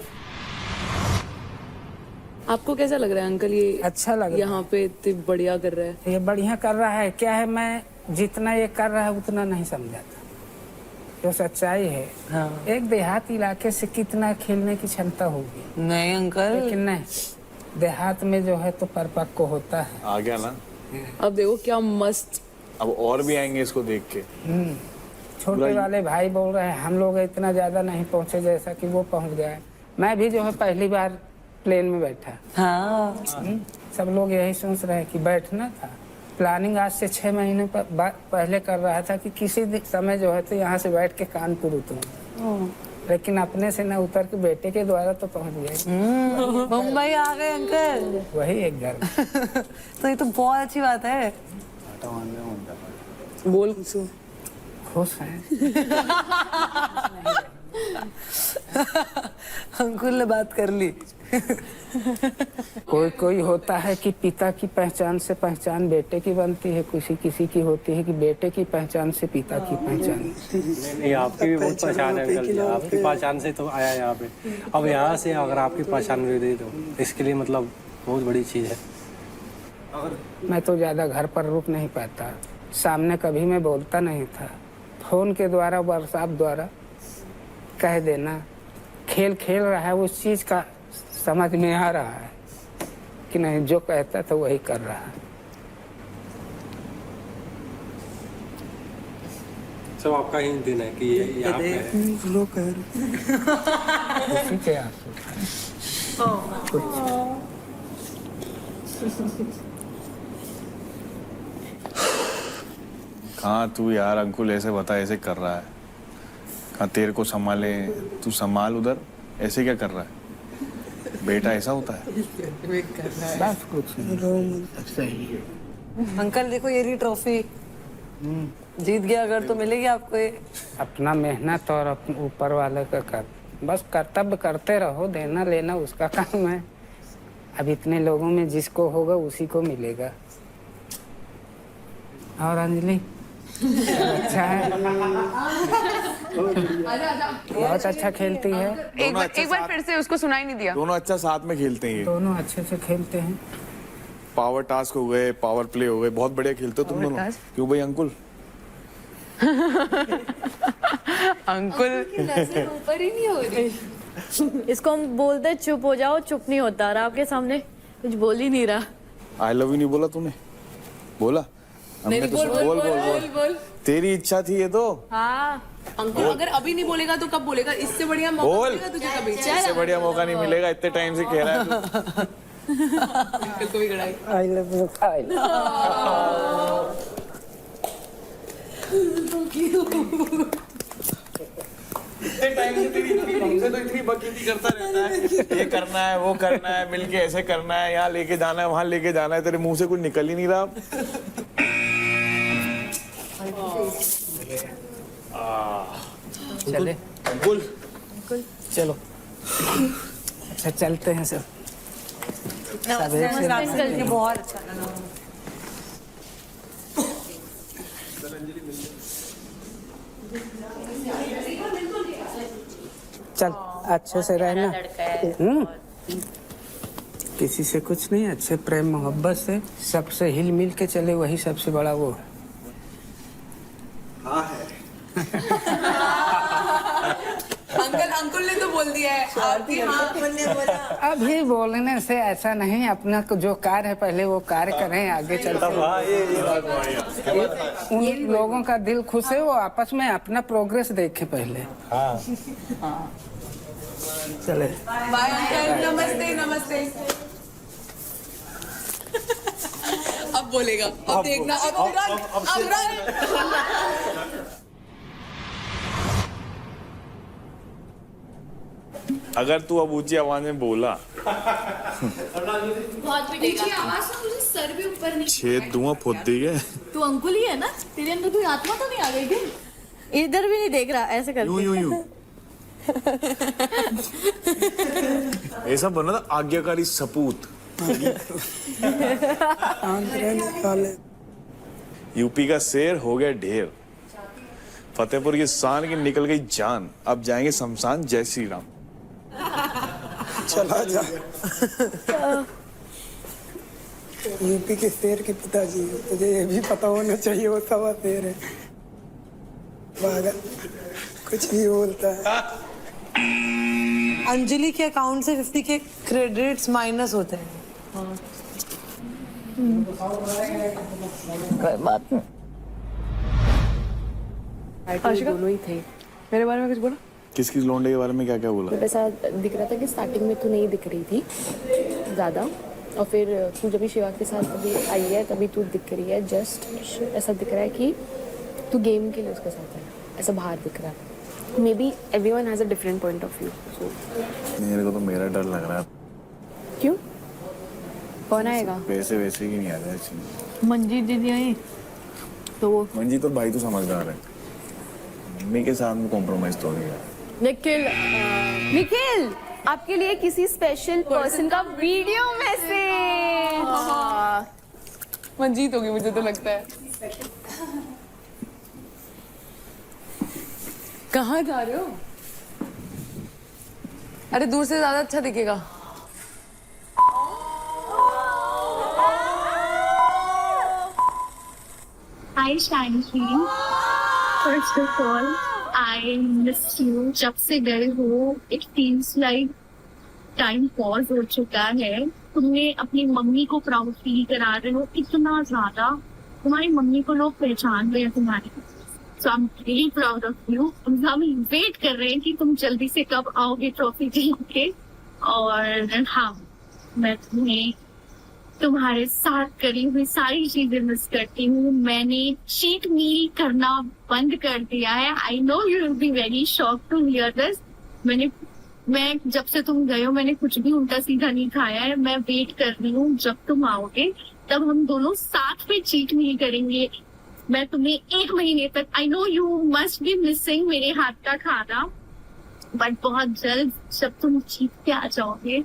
आपको कैसा लग रहा है अंकल? ये अच्छा लग रहा है। यहाँ पे इतनी बढ़िया कर रहा है। ये बढ़िया कर रहा है। क्या है, मैं जितना ये कर रहा है उतना नहीं समझा था, जो सच्चाई है। हाँ। एक देहात इलाके से कितना खेलने की क्षमता होगी? नहीं अंकल, लेकिन नहीं, देहात में जो है तो परिपक्व होता है। आ गया ना। अब देखो क्या मस्त। अब और भी आएंगे इसको देख के। छोटे वाले भाई बोल रहे हैं हम लोग इतना ज्यादा नहीं पहुंचे जैसा कि वो पहुंच गया। मैं भी जो है पहली बार प्लेन में बैठा। हाँ। सब लोग यही सोच रहे हैं कि बैठना था। प्लानिंग आज से 6 महीने पहले कर रहा था कि किसी समय जो है तो यहाँ से बैठ के कानपुर उतरूं, लेकिन अपने से न उतर के बेटे के द्वारा तो पहुँच गए। मुंबई आ गए अंकल। वही एक घर। तो ये तो बहुत अच्छी बात है। बोल खुश हैं। अंकुल ने बात कर ली। कोई कोई होता है कि पिता की पहचान से पहचान बेटे की बनती है, किसी किसी की होती है कि बेटे की पहचान से पिता की पहचान। नहीं, आपकी भी बहुत पहचान है अंकल जी, आपकी पहचान से तो आया यहाँ पे। अब यहाँ से अगर आपकी पहचान भी दे दो इसके लिए मतलब बहुत बड़ी चीज़ है। मैं तो ज़्यादा घर पर रुक नहीं पाता, सामने कभी मैं बोलता नहीं था। फोन के द्वारा व्हाट्सएप द्वारा कह देना, खेल खेल रहा है उस चीज़ का समझ में आ रहा है कि नहीं, जो कहता था वही कर रहा है। सब आपका ही दिन है कि ये यहाँ पे है। लोग कह रहे उसी के आंसू। हाँ तू यार, अंकुल ऐसे बता, ऐसे कर रहा है। कहाँ तेरे को संभाले, तू संभाल उधर, ऐसे क्या कर रहा है? बेटा ऐसा होता है। बस कुछ सही है। अंकल देखो ये रही ट्रॉफी, जीत गया अगर तो मिलेगी आपको ये। अपना मेहनत और ऊपर वाले का कर, बस कर्तव्य करते रहो, देना लेना उसका काम है। अब इतने लोगों में जिसको होगा उसी को मिलेगा। और अंजलि अच्छा है, बहुत अच्छा खेलती है। एक बार फिर से, उसको सुनाई नहीं दिया। दोनों अच्छा साथ में खेलते हैं ये। दोनों अच्छे से खेलते हैं। पावर टास्क हो गए, पावर प्ले हो गए, बहुत बढ़िया खेलते हो तुम दोनों। क्यों भाई अंकुल? अंकुल ऊपर ही नहीं हो रही। इसको हम बोलते चुप हो जाओ, चुप नहीं होता रहा, आपके सामने कुछ बोल ही नहीं रहा। आई लव यू नहीं बोला तूने? बोला? नहीं, बोल बोल बोल बोल। तेरी इच्छा थी ये तो। हाँ अंकुल, अगर अभी नहीं बोलेगा तो कब बोलेगा? इससे बढ़िया मौका बोल। मिलेगा तुझे कभी? इससे बढ़िया मौका नहीं मिलेगा, इतने टाइम से कह रहा है तू। अंकल को भी गड़ाई। I love you. इतने टाइम से तेरी हमसे तो इतनी बकरीदी करता रहता है, ये करना है, वो करना है, मिलके ऐसे करना है, यहाँ लेके जाना है, वहाँ लेके जाना है, तेरे मुंह से कुछ निकल ही नहीं रहा। चले अंकुल चलो। अच्छा चलते हैं सब। बहुत अच्छा लगा। चल अच्छे से रहना। किसी से कुछ नहीं, अच्छे प्रेम मोहब्बत से सबसे हिल मिल के चले, वही सबसे बड़ा वो है। हाँ है। अंकुल ने तो बोल दिया है। आपकी अभी बोलने से ऐसा नहीं, अपना जो कार्य है पहले वो कार्य करें, आगे चलते उन लोगों का दिल खुश है, वो आपस में अपना प्रोग्रेस देखे पहले। हाँ। चले बाय अंकल, नमस्ते नमस्ते। अब बोलेगा, अब देखना, अब अगर तू अब ऊंची आवाज में बोला बहुत ऊंची आवाज से मुझे सर भी ऊपर नहीं। छेद दूंगा फुद देंगे। तू अंकुल ही है ना? तेरे अंदर कोई आत्मा तो नहीं आ गई क्या? इधर भी नहीं देख रहा, ऐसे करके यूं ऐसा बना था आज्ञाकारी सपूत। यूपी का शेर हो गया ढेर, फतेहपुर की शान की निकल गई जान, अब जाएंगे शमशान, जय श्री राम। चला जा। यूपी के शेर के पिताजी, तुझे ये भी पता होना चाहिए वो सवा शेर है। पागल, कुछ भी बोलता है। अंजलि के अकाउंट से 50 के क्रेडिट्स माइनस होते हैं। कोई बात नहीं। आशिका दोनों ही थे। मेरे बारे में कुछ बोला? किस लौंडे के बारे में क्या क्या बोला? ऐसा दिख रहा था कि स्टार्टिंग में तू नहीं दिख रही थी ज़्यादा, और फिर तू जब भी शिवा के साथ अभी आई है तभी तू दिख रही है। जस्ट ऐसा दिख रहा है कि तू गेम के लिए उसके साथ है, ऐसा बाहर दिख रहा है। May be everyone has a different point of view. मेरे को तो मेरा डर लग रहा है। क्यों? कौन आएगा? वैसे वैसे ही नहीं आ रहा। मंजीत दीदी आई तो वो मंजीत तो भाई तो समझदार है, मम्मी के साथ में कॉम्प्रोमाइज तो नहीं है। निखिल, आपके लिए किसी स्पेशल पर्सन का वीडियो मैसेज। मंजीत होगी मुझे तो लगता है। कहाँ जा रहे हो? अरे दूर से ज्यादा अच्छा दिखेगा। Hi Shanti, first of all I miss you. जब से गए हो it feels like time pause हो चुका है। तुमने अपनी मम्मी को प्राउड फील करा रहे हो इतना ज्यादा, तुम्हारी मम्मी को लोग पहचान रहे हैं तुम्हारी। So I am really proud of you. हम वेट कर रहे हैं कि तुम जल्दी से कब आओगे ट्रॉफी जीत के। और हाँ, मैं तुम्हें तुम्हारे साथ करी हुई सारी चीजें मिस करती हूँ। मैंने चीट मील करना बंद कर दिया है। I know you will be very shock to hear this. मैं जब से तुम गए हो मैंने कुछ भी उल्टा सीधा नहीं खाया है। मैं वेट कर रही हूँ जब तुम आओगे, तब हम दोनों साथ में चीट मील करेंगे। मैं तुम्हें 1 महीने तक, आई know you must be missing मेरे हाथ का खाना, बट बहुत जल्द जब तुम जीत के आ जाओगे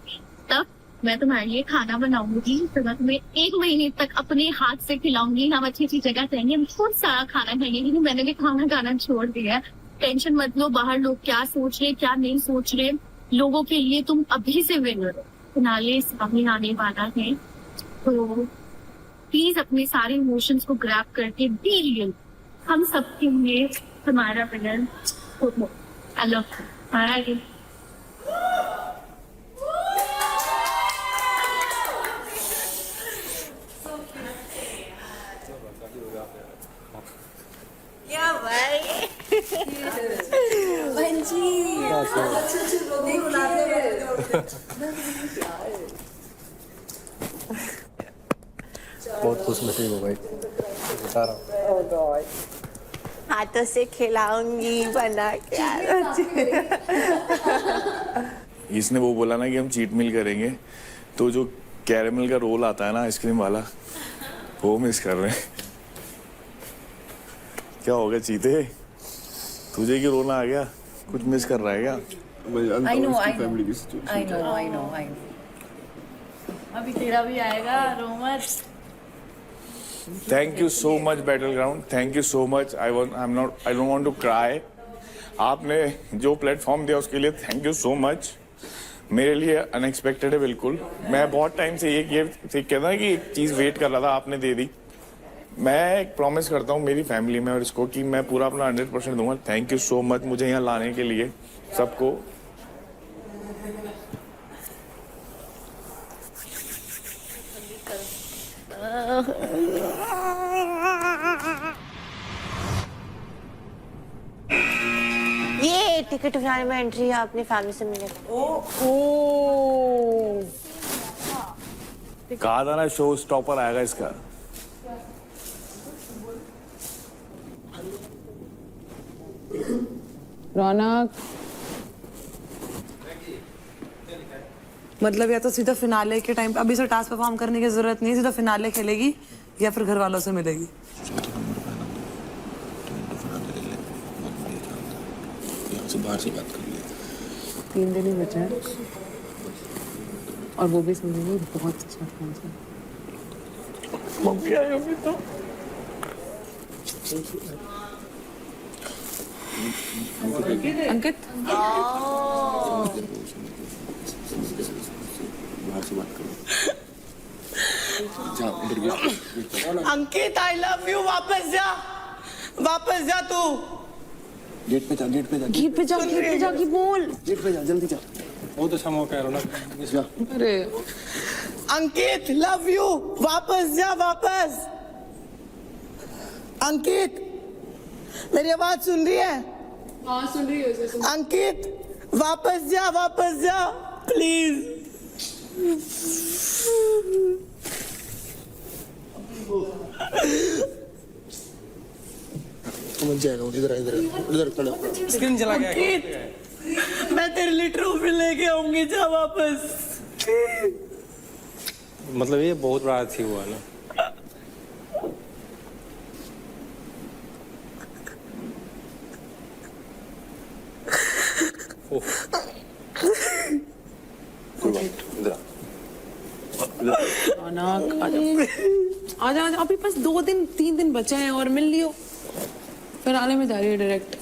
तब मैं तुम्हारे लिए खाना बनाऊंगी। तो मैं तुम्हें 1 महीने तक अपने हाथ से खिलाऊंगी। हम अच्छी अच्छी जगह जाएंगे, हम बहुत सारा खाना खाएंगे, क्योंकि मैंने भी खाना खाना छोड़ दिया है। टेंशन मत लो, बाहर लोग क्या सोच रहे क्या नहीं सोच रहे, लोगों के लिए तुम अभी से विनर हो। फिनाले सामने आने वाला है, तो प्लीज अपने सारे इमोशंस को ग्रैब करके बी रियल। हम सबके लिए तुम्हारा विनर हो। आई लव यू। बाय। क्या भाई बहुत खुश नसीब हो भाई, बता रहा हूँ। हाथों से खिलाऊंगी बना के। इसने वो बोला ना कि हम चीट मील करेंगे, तो जो कैरेमल का रोल आता है ना आइसक्रीम वाला, वो मिस कर रहे हैं। क्या हो गया चीते, तुझे क्यों रोना आ गया? कुछ मिस कर रहा है क्या? I know. अभी तेरा भी आएगा, रो मत। Thank you so much battle ground, thank you so much. I don't want to cry. आपने जो प्लेटफॉर्म दिया उसके लिए थैंक यू सो मच। मेरे लिए अनएक्सपेक्टेड है बिल्कुल। मैं बहुत टाइम से ये कहता ना कि एक चीज वेट कर रहा था, आपने दे दी। मैं एक प्रॉमिस करता हूँ मेरी फैमिली में और इसको कि मैं पूरा अपना 100% दूंगा। थैंक यू सो मच मुझे यहाँ लाने के लिए सबको। ये टिकट फिनाले में एंट्री है, अपनी फैमिली से मिले। कहा था ना शो स्टॉपर आएगा इसका। रौनक, मतलब या तो सीधा फिनाले के टाइम पे अभी से टास्क परफॉर्म करने की जरूरत नहीं है, सीधा फिनाले खेलेगी या फिर घर वालों से मिलेगी। बाहर से बात कर लिया। 3 दिन ही बचे हैं और वो भी समझेंगे बहुत अच्छा डांस है। मम्मी आई होगी तो अंकित बाहर से बात करो। अंकित आई लव यू, वापस जा तू। गेट पे जा की बोल। गेट पे जा, जल्दी जा। बहुत अच्छा मौका है रौनक। अरे अंकित लव यू, वापस जा। अंकित मेरी आवाज सुन रही है? हाँ सुन रही है। अंकित वापस जा प्लीज। समझ जाएगा। इधर खड़ा। स्क्रीन चला गया। अंकित मैं तेरे लिए ट्रॉफी लेके आऊंगी, जा वापस। मतलब ये बहुत बड़ा थी हुआ ना। आजा अभी बस 2-3 दिन बचे हैं और मिल लियो। फिनाले में जा रही है डायरेक्ट।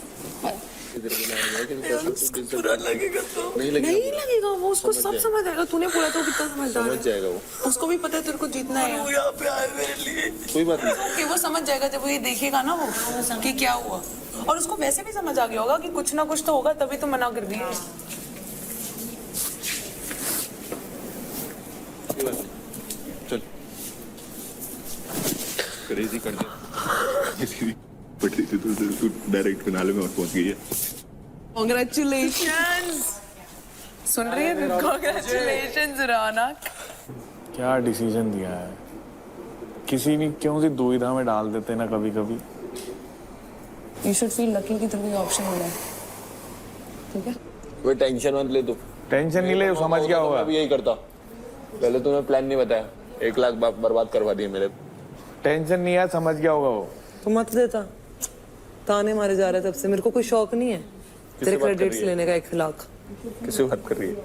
बुरा लगेगा तो नहीं लगेगा, वो उसको सब समझ आएगा। तूने बोला तो कितना समझदार है। समझ जाएगा वो। उसको भी पता है तेरे को जीतना है। वो यहाँ पे आए मेरे लिए। कोई बात नहीं। कि वो समझ जाएगा जब वो ये देखेगा ना वो कि क्या हुआ। और उसको वैसे भी समझ आ गया होगा कि कुछ ना कुछ तो होगा, तभी तो मना कर दिया। चल क्रेजी कर दे। बट तू डायरेक्ट फिनाले में पहुंच गई है। कांग्रेचुलेशंस। सुन रही है? कांग्रेचुलेशंस रौनक। क्या डिसीजन दिया है। किसी ने क्यों सी दुविधा में डाल देते ना कभी कभी। You should feel lucky कि तेरे को ये ऑप्शन मिला है। ठीक है? कोई टेंशन मत ले तू। टेंशन नहीं ले, समझ गया होगा। मैं भी यही करता। पहले तूने प्लान नहीं बताया, 1 लाख बर्बाद करवा दिए मेरे। टेंशन नहीं है, समझ गया होगा वो। तो मत देता, ताने मारे जा रहे तब से। मेरे को कोई शौक नहीं है तेरे क्रेडिट्स लेने का। 1 लाख किससे बात कर रही है?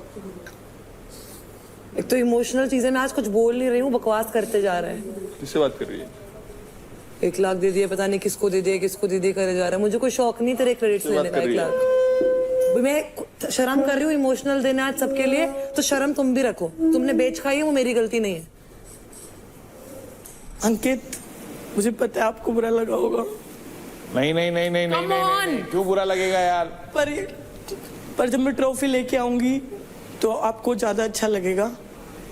एक तो इमोशनल चीजें मैं आज कुछ बोल नहीं रही हूँ, बकवास करते जा रहे हैं। किससे बात कर रही है? 1 लाख दे दिया, पता नहीं किसको दे दिया करे जा रहा है। मुझे कोई शौक नहीं तेरे क्रेडिट्स लेने का। 1 लाख मैं शर्म कर रही हूँ इमोशनल देना आज सबके लिए, तो शर्म तुम भी रखो। तुमने बेच खाई है, वो मेरी गलती नहीं है। अंकित मुझे पता है आपको बुरा लगा होगा। नहीं, क्यों बुरा लगेगा यार? पर जब मैं ट्रॉफी लेके आऊंगी तो आपको ज्यादा अच्छा लगेगा।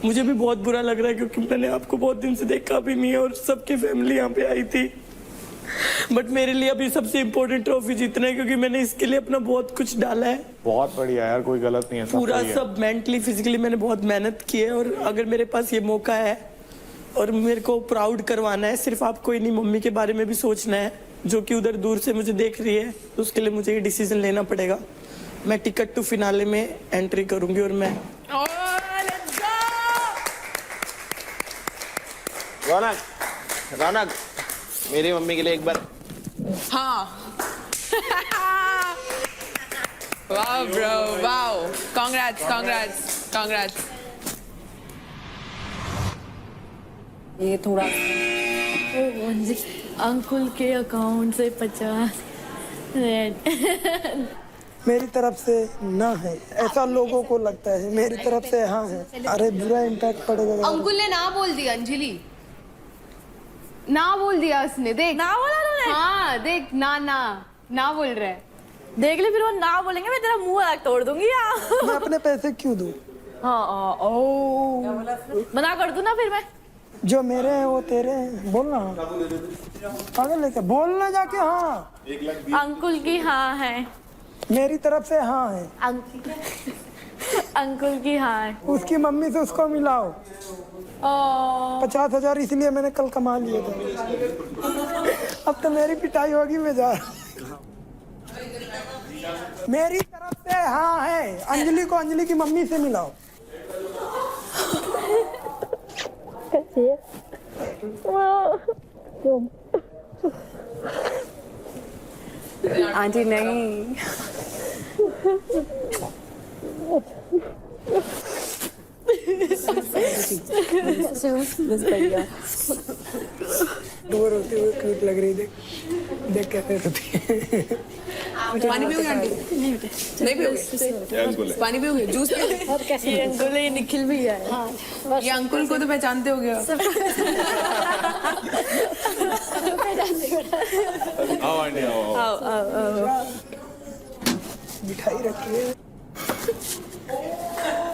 मुझे भी बहुत बुरा लग रहा है क्योंकि मैंने आपको बहुत दिन से देखा भी नहीं है और सबकी फैमिली यहाँ पे आई थी। बट मेरे लिए अभी सबसे इम्पोर्टेंट ट्रॉफी जीतना है क्योंकि मैंने इसके लिए अपना बहुत कुछ डाला है। बहुत बढ़िया यार, कोई गलत नहीं है। पूरा सब मेंटली फिजिकली मैंने बहुत मेहनत की है और अगर मेरे पास ये मौका है और मेरे को प्राउड करवाना है, सिर्फ आपको ही नहीं मम्मी के बारे में भी सोचना है जो कि उधर दूर से मुझे देख रही है, तो उसके लिए मुझे ये डिसीजन लेना पड़ेगा। मैं टिकट टू फिनाले में एंट्री करूंगी और मैं रौनक मेरी मम्मी के लिए एक बार। हाँ। वाह ब्रो, वाह। कांग्रेट्स। ये थोड़ा अंकुल के अकाउंट से 50 रेड। मेरी तरफ से ना है, ऐसा लोगों को लगता है, मेरी तरफ से हाँ है। अरे बुरा इम्पैक्ट पड़ेगा। अंकुल ने ना बोल दिया, अंजलि ना बोल दिया उसने, देख ना बोला उन्होंने? हाँ देख, ना बोल रहा है। देख ले, फिर वो ना बोलेंगे मैं तेरा मुंह अलग तोड़ दूंगी यार। मैं अपने पैसे क्यों दूं? हाँ मना कर दूं ना फिर मैं। जो मेरे हैं वो तेरे हैं, बोलना। पागल है क्या? बोलना जाके हाँ। अंकुल की हाँ है, मेरी तरफ से हाँ है। अंकुल की हाँ है। उसकी मम्मी से उसको मिलाओ। 50,000 इसलिए मैंने कल कमा लिए थे। अब तो मेरी पिटाई होगी, मैं जा रहा हूं। मेरी तरफ से हाँ है। अंजलि को अंजलि की मम्मी से मिलाओ। आंटी नहीं। बस बढ़िया। डोर होते हुए क्यूट लग रही, देख देख कैसे होती है। पानी पियोगे आंटी? नहीं पियोगे? पानी पियोगे? जूस पियोगे? और कैसे? ये अंकुल है, ये निखिल भी है। हाँ, ये अंकुल को तो पहचानते हो गया। आओ आंटी, आओ। मिठाई रखी है,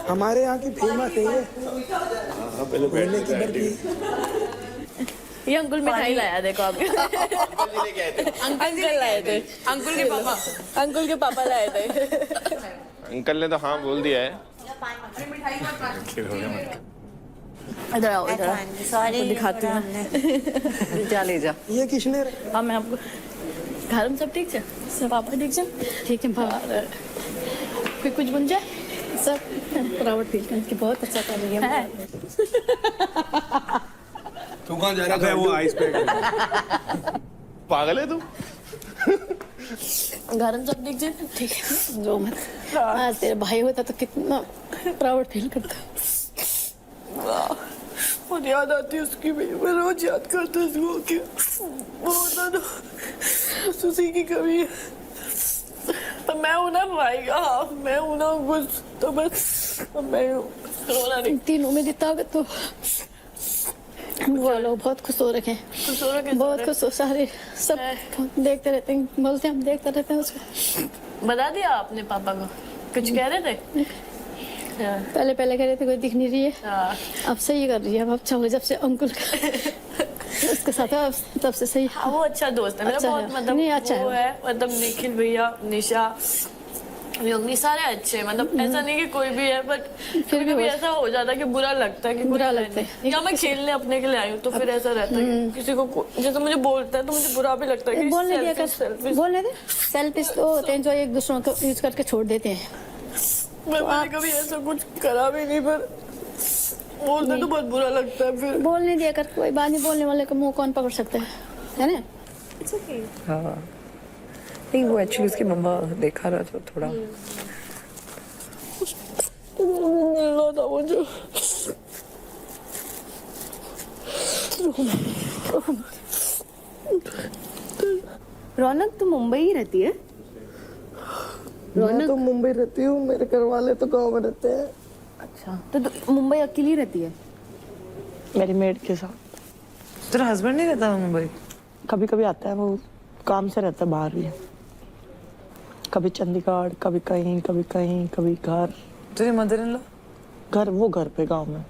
हमारे यहाँ की फेमस है ये। पहले बैठने की बर्फी। ये अंकुल मिठाई लाया, देखो आपके। अंकल लाए थे। अंकुल के पापा लाए थे। अंकल ने तो हाँ बोल दिया है। इधर आओ, इधर सॉरी, दिखाती हूँ। जा ले जा। ये किसने? हाँ मैं आपको। घर में सब ठीक है? सब पापा ठीक है? ठीक है पापा। कोई कुछ बन जाए सब प्राउड फील करके बहुत अच्छा कर रही है। तू कहाँ जा रहा है? वो आइस पैक। पागल है तू? घर में सब ठीक है? ठीक है, जो मत। आज तेरा भाई होता तो कितना प्राउड फील करता। बहुत याद आती है उसकी भी, मैं रोज याद करता हूँ उसको कि बहुत ज़्यादा उसी की कमी है। तो मैं हूँ ना भाई का, हाँ मैं हूँ ना कुछ, तो बस मैं हूँ। रोना नहीं। तीनों में ताकत तो वो लोग बहुत खुश हो रखे हैं, बहुत खुश हो सारे, सब देखते रहते हैं, बोलते हैं हम देखते रहते हैं उसको। बता दिया आपने पापा को? कुछ कह रहे थे? पहले कह रहे थे कोई दिख नहीं रही है, अब सही कर रही है, अब अच्छा हो जब से अंकुल उसके साथ है, तब से सही। हाँ वो अच्छा दोस्त है मेरा, अच्छा बहुत मतलब नहीं अच्छा वो है, मतलब निखिल भैया, निशा, योगी सारे अच्छे, मतलब ऐसा नहीं कि कोई भी है, बट फिर भी ऐसा हो जाता है कि बुरा लगता है कि बुरा लगता है। या मैं खेलने अपने के लिए आई हूँ तो फिर ऐसा रहता है कि किसी को जैसे मुझे बोलता है तो मुझे बुरा भी लगता है कि बोलने दिया कर, बोलने दे। सेल्फिश तो होते हैं जो एक दूसरों को यूज करके छोड़ देते हैं। मैंने कभी ऐसा कुछ करा भी नहीं, पर बोलते तो बहुत बुरा लगता है। फिर बोलने दिया कर, कोई बात नहीं, बोलने वाले का मुंह कौन पकड़ सकता है ना? हाँ नहीं, वो एक्चुअली उसकी मम्मा देखा रहा था थोड़ा। मुझे रौनक तो मुंबई ही रहती है? मैं तो मुंबई रहती हूँ, मेरे घर वाले तो गाँव में रहते हैं। अच्छा, तो मुंबई अकेली रहती है? मेरी मेड के साथ। तेरा हस्बैंड नहीं रहता मुंबई? कभी कभी आता है, वो काम से रहता है बाहर भी, कभी चंडीगढ़, कभी कहीं कभी घर। तेरी मदर इन लॉ? घर, वो घर पे गांव में।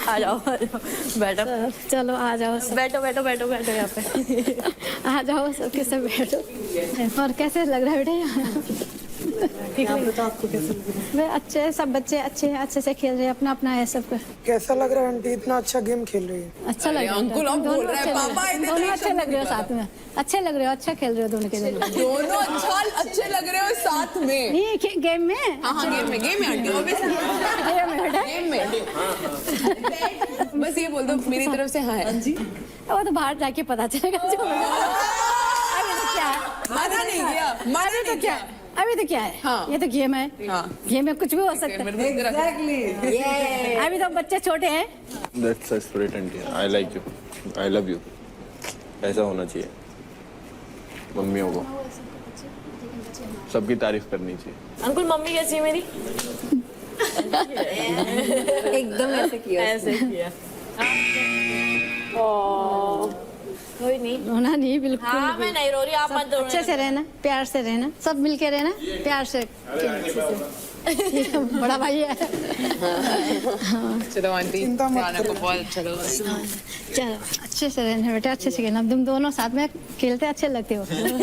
आ जाओ बैठो, चलो आ जाओ, बैठो यहाँ पे। आ जाओ सबके सब बैठो। और कैसे लग रहा है बेटा यहाँ? ठीक है, तो आपको कैसे लग रहा है? वे अच्छे, सब बच्चे अच्छे से खेल रहे हैं, अपना अपना है सबका। कैसा लग रहा है आंटी, इतना अच्छा गेम खेल रही है? अच्छा लग रहा है अंकुल, हम बोल रहे हैं पापा, दोनों अच्छे लग रहे हो साथ में, अच्छे लग रहे हो, अच्छा खेल रहे हो दोनों के दोनों। दोनों अच्छे लग रहे हो साथ में? नहीं गेम में। हाँ गेम में आंटी, गेम में। बस ये बोल दो मेरी तरफ से हाँ है। वो तो बाहर जाके पता चलेगा। अभी तो क्या है, माना नहीं गया, माना नहीं क्या? अभी तो क्या है, हाँ। ये तो गेम है, हाँ। गेम में कुछ भी हो सकता है। Exactly. अभी तो बच्चे छोटे हैं। That's a spirit aunty. I like you. I love you. ऐसा होना चाहिए मम्मियों को। सबकी तारीफ करनी चाहिए। अंकुल मम्मी कैसी है मेरी? एकदम ऐसे किया। ऐसे किया। कोई नहीं, रोना नहीं बिल्कुल। हाँ मैं नहीं रो रही, आप मत अच्छे से रहना, प्यार से रहना, सब मिलके रहना, प्यार से। बड़ा भाई है। चलो आंटी, खाना को बहुत अच्छा लगा। चलो अच्छे से रहना बेटा, अच्छे से खेलना, तुम दोनों साथ में खेलते अच्छे लगते हो। चलो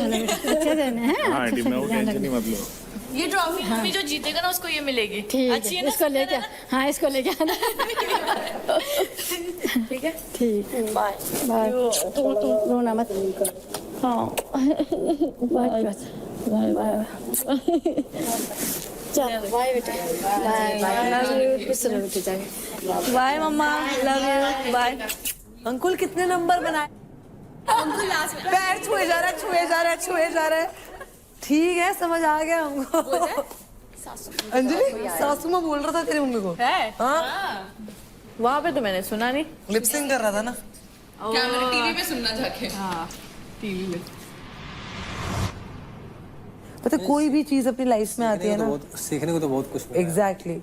बेटा अच्छे से रहना है। ये ट्रॉफी मम्मी जो जीतेगा ना उसको ये मिलेगी। ठीक अच्छी है ना? इसको लेके, हाँ इसको लेके आना। ठीक है, ठीक, बाय बाय। तुम रोना मत। हाँ बाय बाय बाय। चलो बाय बेटा, बाय बाय। खुश रहो बेटा, जाके bye mamma, love you, bye. अंकुल कितने नंबर बनाए? अंकुल लास्ट में पैर छुए जा रहा है, छुए जा रहा है, छुए जा रहा है। ठीक है, समझ आ गया हमको। अंजलि सासू माँ बोल रहा था तेरी मम्मी को है। हाँ वहाँ पे तो मैंने सुना नहीं, लिपसिंग कर रहा था ना। क्या मैंने टीवी पे सुनना जाके। हाँ टीवी में। पता कोई भी चीज अपनी लाइफ में आती है ना, सीखने को तो बहुत कुछ। एग्जैक्टली।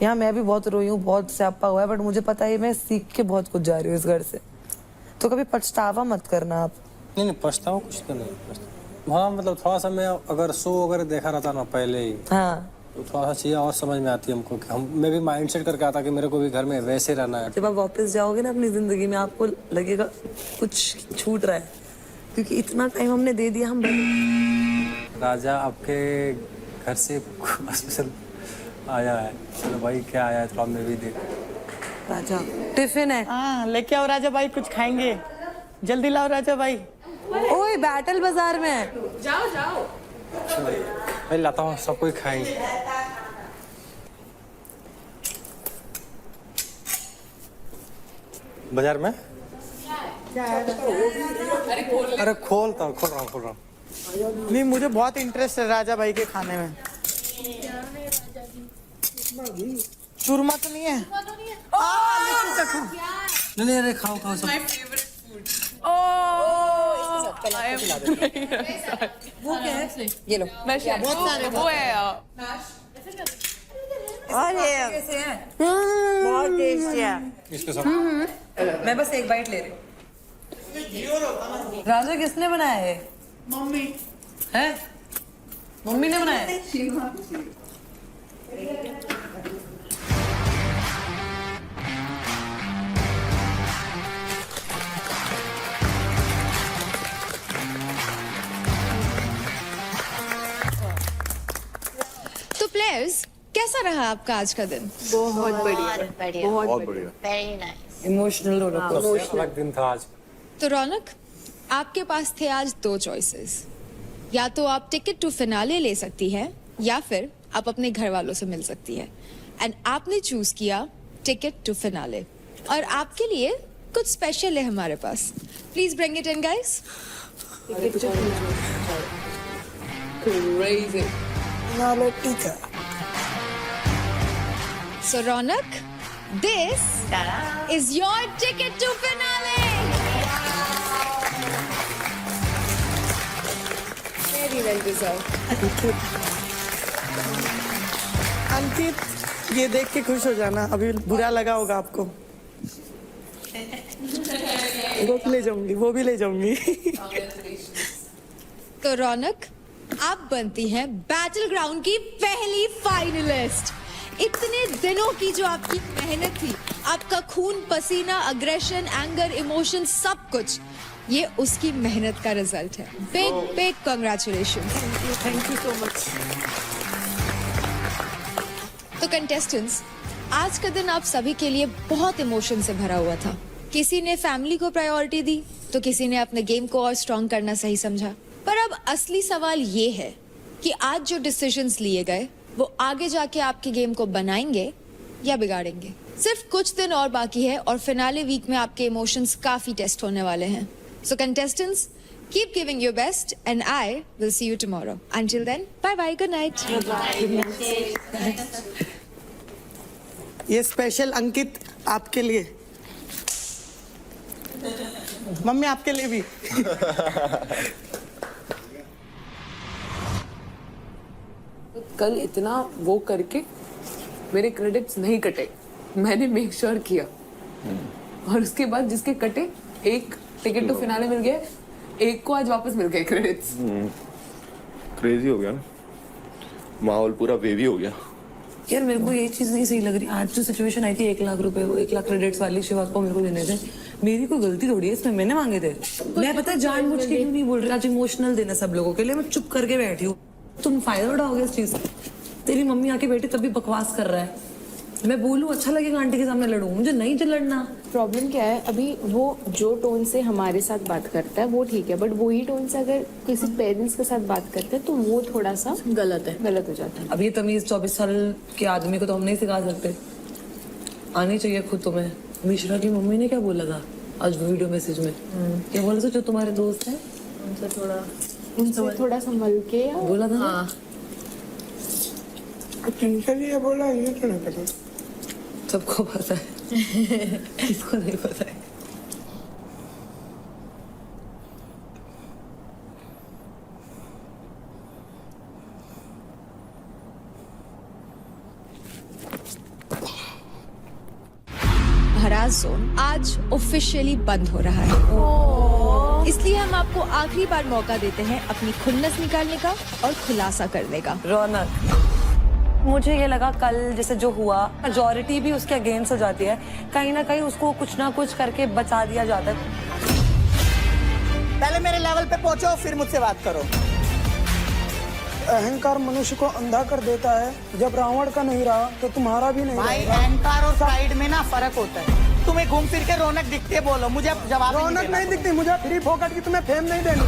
यहाँ मैं भी बहुत रोई हूँ, बहुत स्यापा हुआ है, बट मुझे पता है मैं सीख के बहुत कुछ जा रही हूँ इस घर से। तो कभी पछतावा मत करना आप। नहीं पछतावा कुछ तो नहीं। हाँ मतलब थोड़ा सा मैं अगर शो वगैरह देखा रहता ना पहले ही, हाँ तो थोड़ा सा चीज़ें और समझ में आती है हमको कि मैं भी माइंड सेट करके आता कि मेरे को भी घर में वैसे रहना है। जब आप वापस जाओगे ना अपनी जिंदगी में, आपको लगेगा कुछ छूट रहा है, क्योंकि इतना टाइम हमने दे दिया। हम राजा आपके घर से स्पेशल आया है। चलो भाई क्या आया है, थोड़ा मैं भी देख। राजा टिफिन है। हाँ लेके आओ राजा भाई, कुछ खाएंगे, जल्दी लाओ राजा भाई। ओए बैटल बाजार में है। जाओ जाओ। मैं लाता हूँ, सब कोई खाएंगे। बाजार में? अरे खोल रहा हूँ। नहीं मुझे बहुत इंटरेस्ट है राजा भाई के खाने में। चूरमा तो नहीं है? नहीं अरे खाओ सब। वो क्या है? ये लो। बहुत सारे वो है। कैसे है? बहुत टेस्टी है। इसके साथ मैं बस एक बाइट ले रही हूँ। राजा किसने बनाया है? मम्मी है? मम्मी ने बनाया है? तो प्लेयर्स, कैसा रहा आपका आज का दिन? बहुत बढ़िया, बहुत बढ़िया। Very nice. इमोशनल अलग दिन था आज। तो रौनक, आपके पास थे आज दो चॉइसेस। या तो आप टिकट टू फिनाले ले सकती है, या फिर आप अपने घर वालों से मिल सकती है। एंड आपने चूज किया टिकट टू फिनाले। और आपके लिए कुछ स्पेशल है हमारे पास। Please bring it in guys. Crazy. So Ronak, this is your ticket to finale. Very well deserved. अंकित, ये देख के खुश हो जाना, अभी बुरा लगा होगा आपको। वो भी ले जाऊंगी, वो भी ले जाऊंगी। तो रौनक, आप बनती हैं बैटल ग्राउंड की पहली फाइनलिस्ट। इतने दिनों की जो आपकी मेहनत थी, आपका खून पसीना, अग्रेशन, एंगर, इमोशन, सब कुछ, ये उसकी मेहनत का रिजल्ट है। Big big congratulations. Thank you so much. तो कंटेस्टेंट्स, आज का दिन आप सभी के लिए बहुत इमोशन से भरा हुआ था। किसी ने फैमिली को प्रायोरिटी दी, तो किसी ने अपने गेम को और स्ट्रॉन्ग करना सही समझा। पर अब असली सवाल ये है कि आज जो डिसीजंस लिए गए वो आगे जाके आपके गेम को बनाएंगे या बिगाड़ेंगे। सिर्फ कुछ दिन और बाकी है और फिनाले वीक में आपके इमोशंस काफी टेस्ट होने वाले हैं। So contestants, keep giving your best and I will see you tomorrow. Until then, bye bye, good night. ये स्पेशल अंकित आपके लिए। मम्मी आपके लिए भी। कल इतना वो करके मेरे क्रेडिट्स नहीं कटे, मैंने मेक श्योर किया। और उसके बाद जिसके कटे, एक टिकट तो फिनाले मिल गया, एक को आज वापस मिल गए क्रेडिट्स। क्रेजी हो गया ना, माहौल पूरा वेवी हो गया। यार मेरे को ये चीज नहीं सही लग रही। आज जो सिचुएशन आई थी 1 लाख रुपए, वो 1 लाख क्रेडिट्स वाली शिवा को मेरे को देने थे, मेरी कोई गलती थोड़ी है इसमें, मैंने मांगे थे। मैं पता है जानबूझ के क्यों नहीं बोल रही, आज इमोशनल देना सब लोगों के लिए, मैं चुप करके बैठी हूँ। तुम फायदा उठाओगे इस चीज का। तेरी मम्मी आके बैठी तभी बकवास कर रहा है, मैं बोलूँ अच्छा लगेगा आंटी के सामने लड़ूं, मुझे नहीं लड़ना। प्रॉब्लम क्या है, अभी वो जो टोन से हमारे साथ बात करता है वो ठीक है, बट वही टोन से अगर किसी पेरेंट्स के साथ बात करते हैं तो वो थोड़ा सा गलत हो जाता है। अब ये तमीज 24 साल के आदमी को तो हम नहीं सिखा सकते, आनी चाहिए खुद तुम्हें। मिश्रा की मम्मी ने क्या बोला था आज वीडियो मैसेज में, क्या बोला था जो तुम्हारे दोस्त हैं उनसे थोड़ा संभल के बोला था। हाँ। बोला ये तो नहीं पता, सबको पता है किसको नहीं पता है। भराज जोन आज ऑफिशियली बंद हो रहा है, इसलिए हम आपको आखिरी बार मौका देते हैं अपनी खुन्नस निकालने का और खुलासा करने का। रौनक, मुझे ये लगा कल जैसे जो हुआ, मेजॉरिटी भी उसके अगेंस्ट हो जाती है, कहीं ना कहीं उसको कुछ ना कुछ करके बचा दिया जाता है। पहले मेरे लेवल पे पहुंचो, फिर मुझसे बात करो। अहंकार मनुष्य को अंधा कर देता है, जब रावण का नहीं रहा तो तुम्हारा भी नहीं भाई अहंकार और प्राइड में ना फर्क होता है। तुम्हें घूम फिर के रौनक दिखती है, बोलो मुझे जवाब। रौनक नहीं दिखती मुझे, फ्री फोकट की तुम्हें फेम नहीं देनी।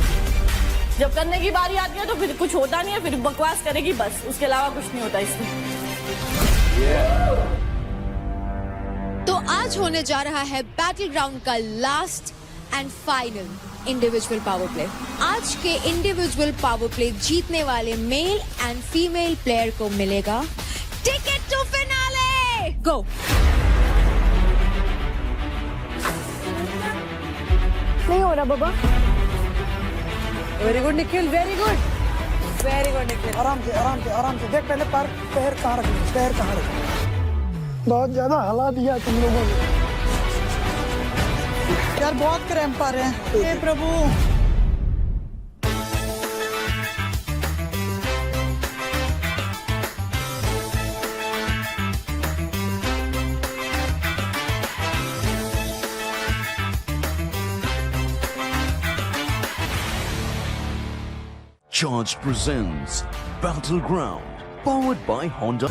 जब करने की बारी आती है तो फिर कुछ होता नहीं है, फिर बकवास करेगी बस, उसके अलावा कुछ नहीं होता इसमें। तो आज होने जा रहा है बैटल ग्राउंड का last and final individual power play. आज के इंडिविजुअल पावर प्ले जीतने वाले मेल एंड फीमेल प्लेयर को मिलेगा टिकट टू फिनाले। गो। नहीं हो रहा बाबा। Very good Nikhil, very good, very good Nikhil. आराम से आराम से आराम से देख, पहले पैर कहाँ रखे, पैर कहाँ रखे। बहुत ज्यादा हला दिया तुम लोगों ने यार, बहुत क्रैम्प आ रहे हैं। हे प्रभु। Charged presents Battleground, powered by Honda.